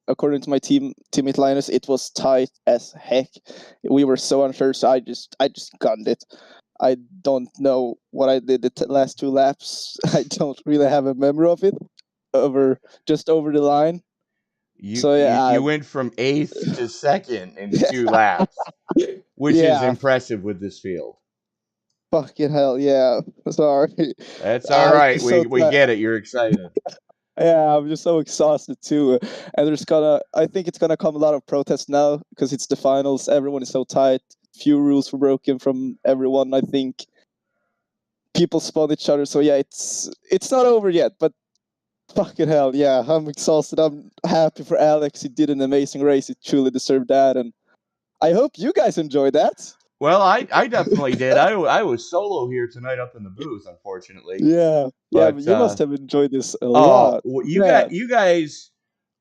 According to my teammate Linus, it was tight as heck. We were so unsure, so I just gunned it. I don't know what I did the last 2 laps. I don't really have a memory of it. Over the line. You went from 8th to 2nd in 2 laps, which is impressive with this field. Fucking hell, yeah. Sorry. That's all right. We get it. You're excited. Yeah, I'm just so exhausted too. And I think it's gonna come a lot of protests now because it's the finals. Everyone is so tight. Few rules were broken from everyone. I think people spawn each other. So yeah, it's not over yet. But fucking hell, yeah, I'm exhausted. I'm happy for Alex. He did an amazing race. He truly deserved that. And I hope you guys enjoyed that. Well, I definitely did. I was solo here tonight up in the booth, unfortunately. Yeah, but you must have enjoyed this a lot. Well, you guys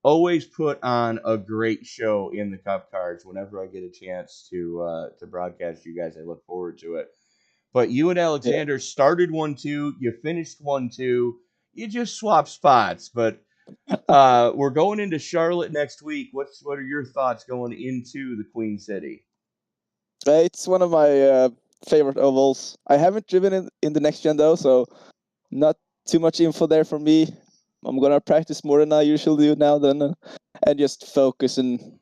always put on a great show in the Cup Cards. Whenever I get a chance to broadcast you guys, I look forward to it. But you and Alexander started 1-2. You finished 1-2. You just swapped spots. But we're going into Charlotte next week. What are your thoughts going into the Queen City? It's one of my favorite ovals. I haven't driven it in the next gen though, so not too much info there for me. I'm gonna practice more than I usually do now, and just focus and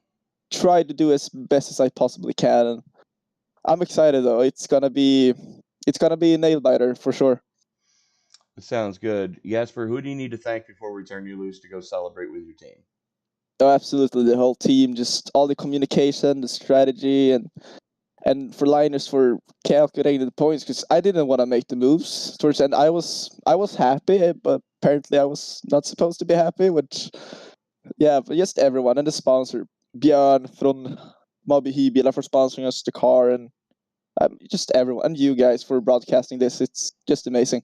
try to do as best as I possibly can. And I'm excited though. It's gonna be a nail biter for sure. It sounds good. Jasper, who do you need to thank before we turn you loose to go celebrate with your team? Oh, absolutely, the whole team, just all the communication, the strategy, and for Linus for calculating the points, because I didn't want to make the moves towards the end. I was happy, but apparently I was not supposed to be happy, which, yeah, but just everyone and the sponsor. Björn from Moby Hybila for sponsoring us the car, and just everyone, and you guys for broadcasting this. It's just amazing.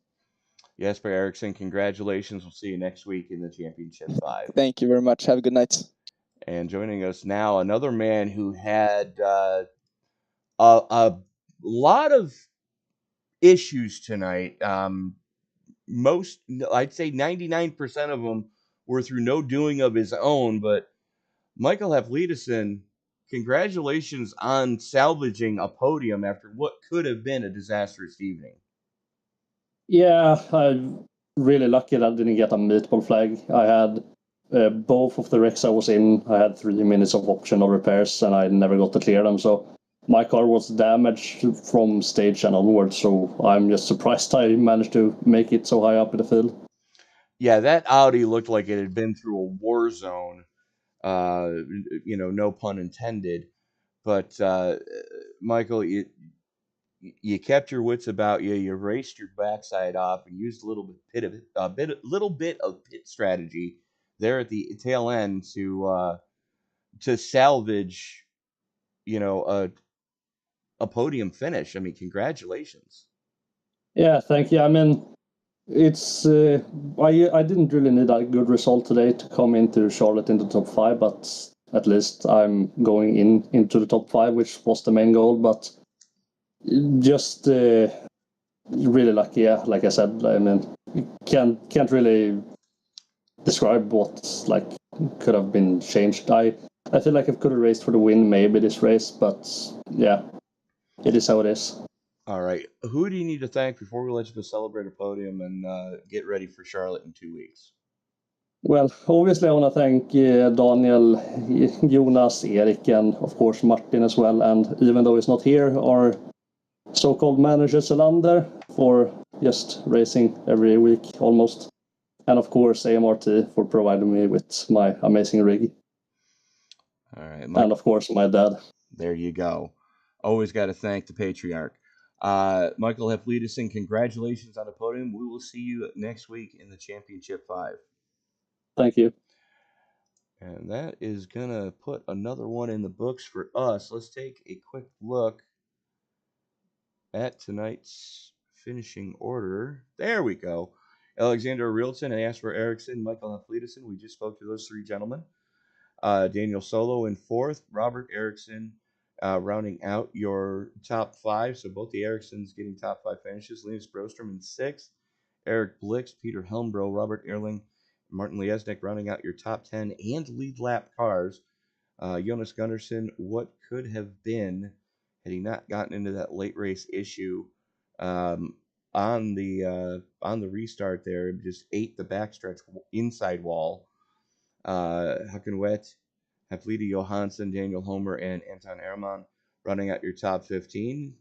Jesper Eriksson, congratulations. We'll see you next week in the Championship 5. Thank you very much. Have a good night. And joining us now, another man who had a lot of issues tonight. I'd say 99% of them were through no doing of his own, but Michael Haflidason, congratulations on salvaging a podium after what could have been a disastrous evening. Yeah, I'm really lucky that I didn't get a meatball flag. I had both of the wrecks I was in. I had 3 minutes of optional repairs, and I never got to clear them. So my car was damaged from stage and onwards. So I'm just surprised I managed to make it so high up in the field. Yeah, that Audi looked like it had been through a war zone. No pun intended. But Michael, you kept your wits about you. You raced your backside off and used a little bit of pit strategy there at the tail end to salvage, a podium finish. I mean, congratulations. Yeah, thank you. I mean, it's I didn't really need a good result today to come into Charlotte in the top 5, but at least I'm going into the top 5, which was the main goal. But just really lucky, yeah. Like I said, I mean, can't really describe what could have been changed. I feel like I could have raced for the win maybe this race, but yeah, it is how it is. All right. Who do you need to thank before we let you go celebrate a podium and get ready for Charlotte in 2 weeks? Well, obviously I want to thank Daniel, Jonas, Erik, and of course Martin as well. And even though he's not here, our so-called manager Selander for just racing every week almost. And of course AMRT for providing me with my amazing rig. All right. And of course my dad. There you go. Always got to thank the patriarch. Michael Haflidason, congratulations on the podium. We will see you next week in the Championship 5. Thank you. And that is going to put another one in the books for us. Let's take a quick look at tonight's finishing order. There we go. Alexander Rielton and Jesper Eriksson, Michael Haflidason. We just spoke to those 3 gentlemen. Daniel Solo in 4th. Robert Eriksson rounding out your top 5. So both the Erikssons getting top 5 finishes. Linus Brostrom in 6th. Eric Blix, Peter Helmbro, Robert Erling, Martin Liesnik rounding out your top 10 and lead lap cars. Jonas Gunnarsson, what could have been had he not gotten into that late race issue on the restart there, just ate the backstretch inside wall. Hakenwet, Haflida Johansson, Daniel Homer, and Anton Ehrman running out your top 15.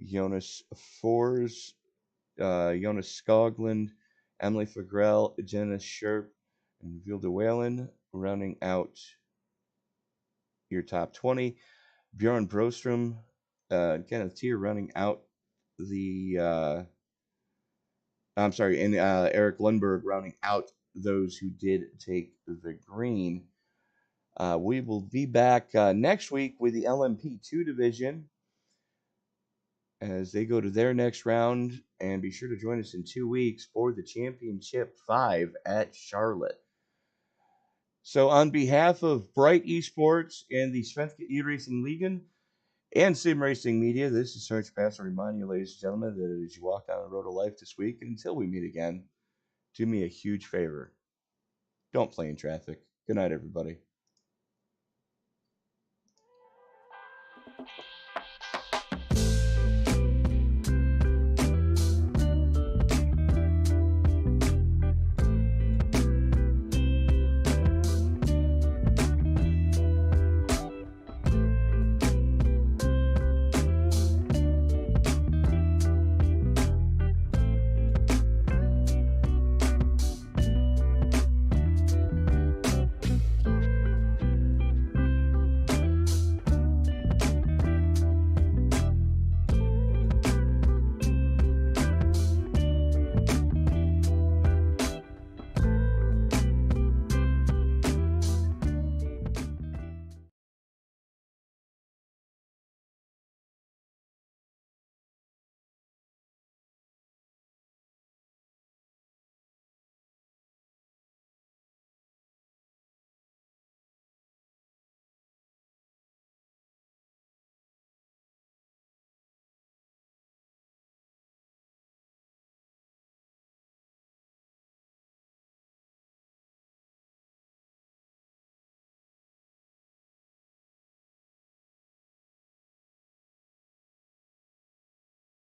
Jonas Fors, Jonas Skoglund, Emily Fagrell, Jenna Scherp, and Vilde Whalen rounding out your top 20. Bjorn Brostrom, Kenneth Tier running out the and Eric Lundberg rounding out those who did take the green. We will be back next week with the LMP2 division as they go to their next round. And be sure to join us in 2 weeks for the Championship 5 at Charlotte. So on behalf of Bright Esports and the Svenska eRacingligan and Sim Racing Media, this is Serge Pass. I remind you, ladies and gentlemen, that as you walk down the road of life this week, and until we meet again, do me a huge favor. Don't play in traffic. Good night, everybody.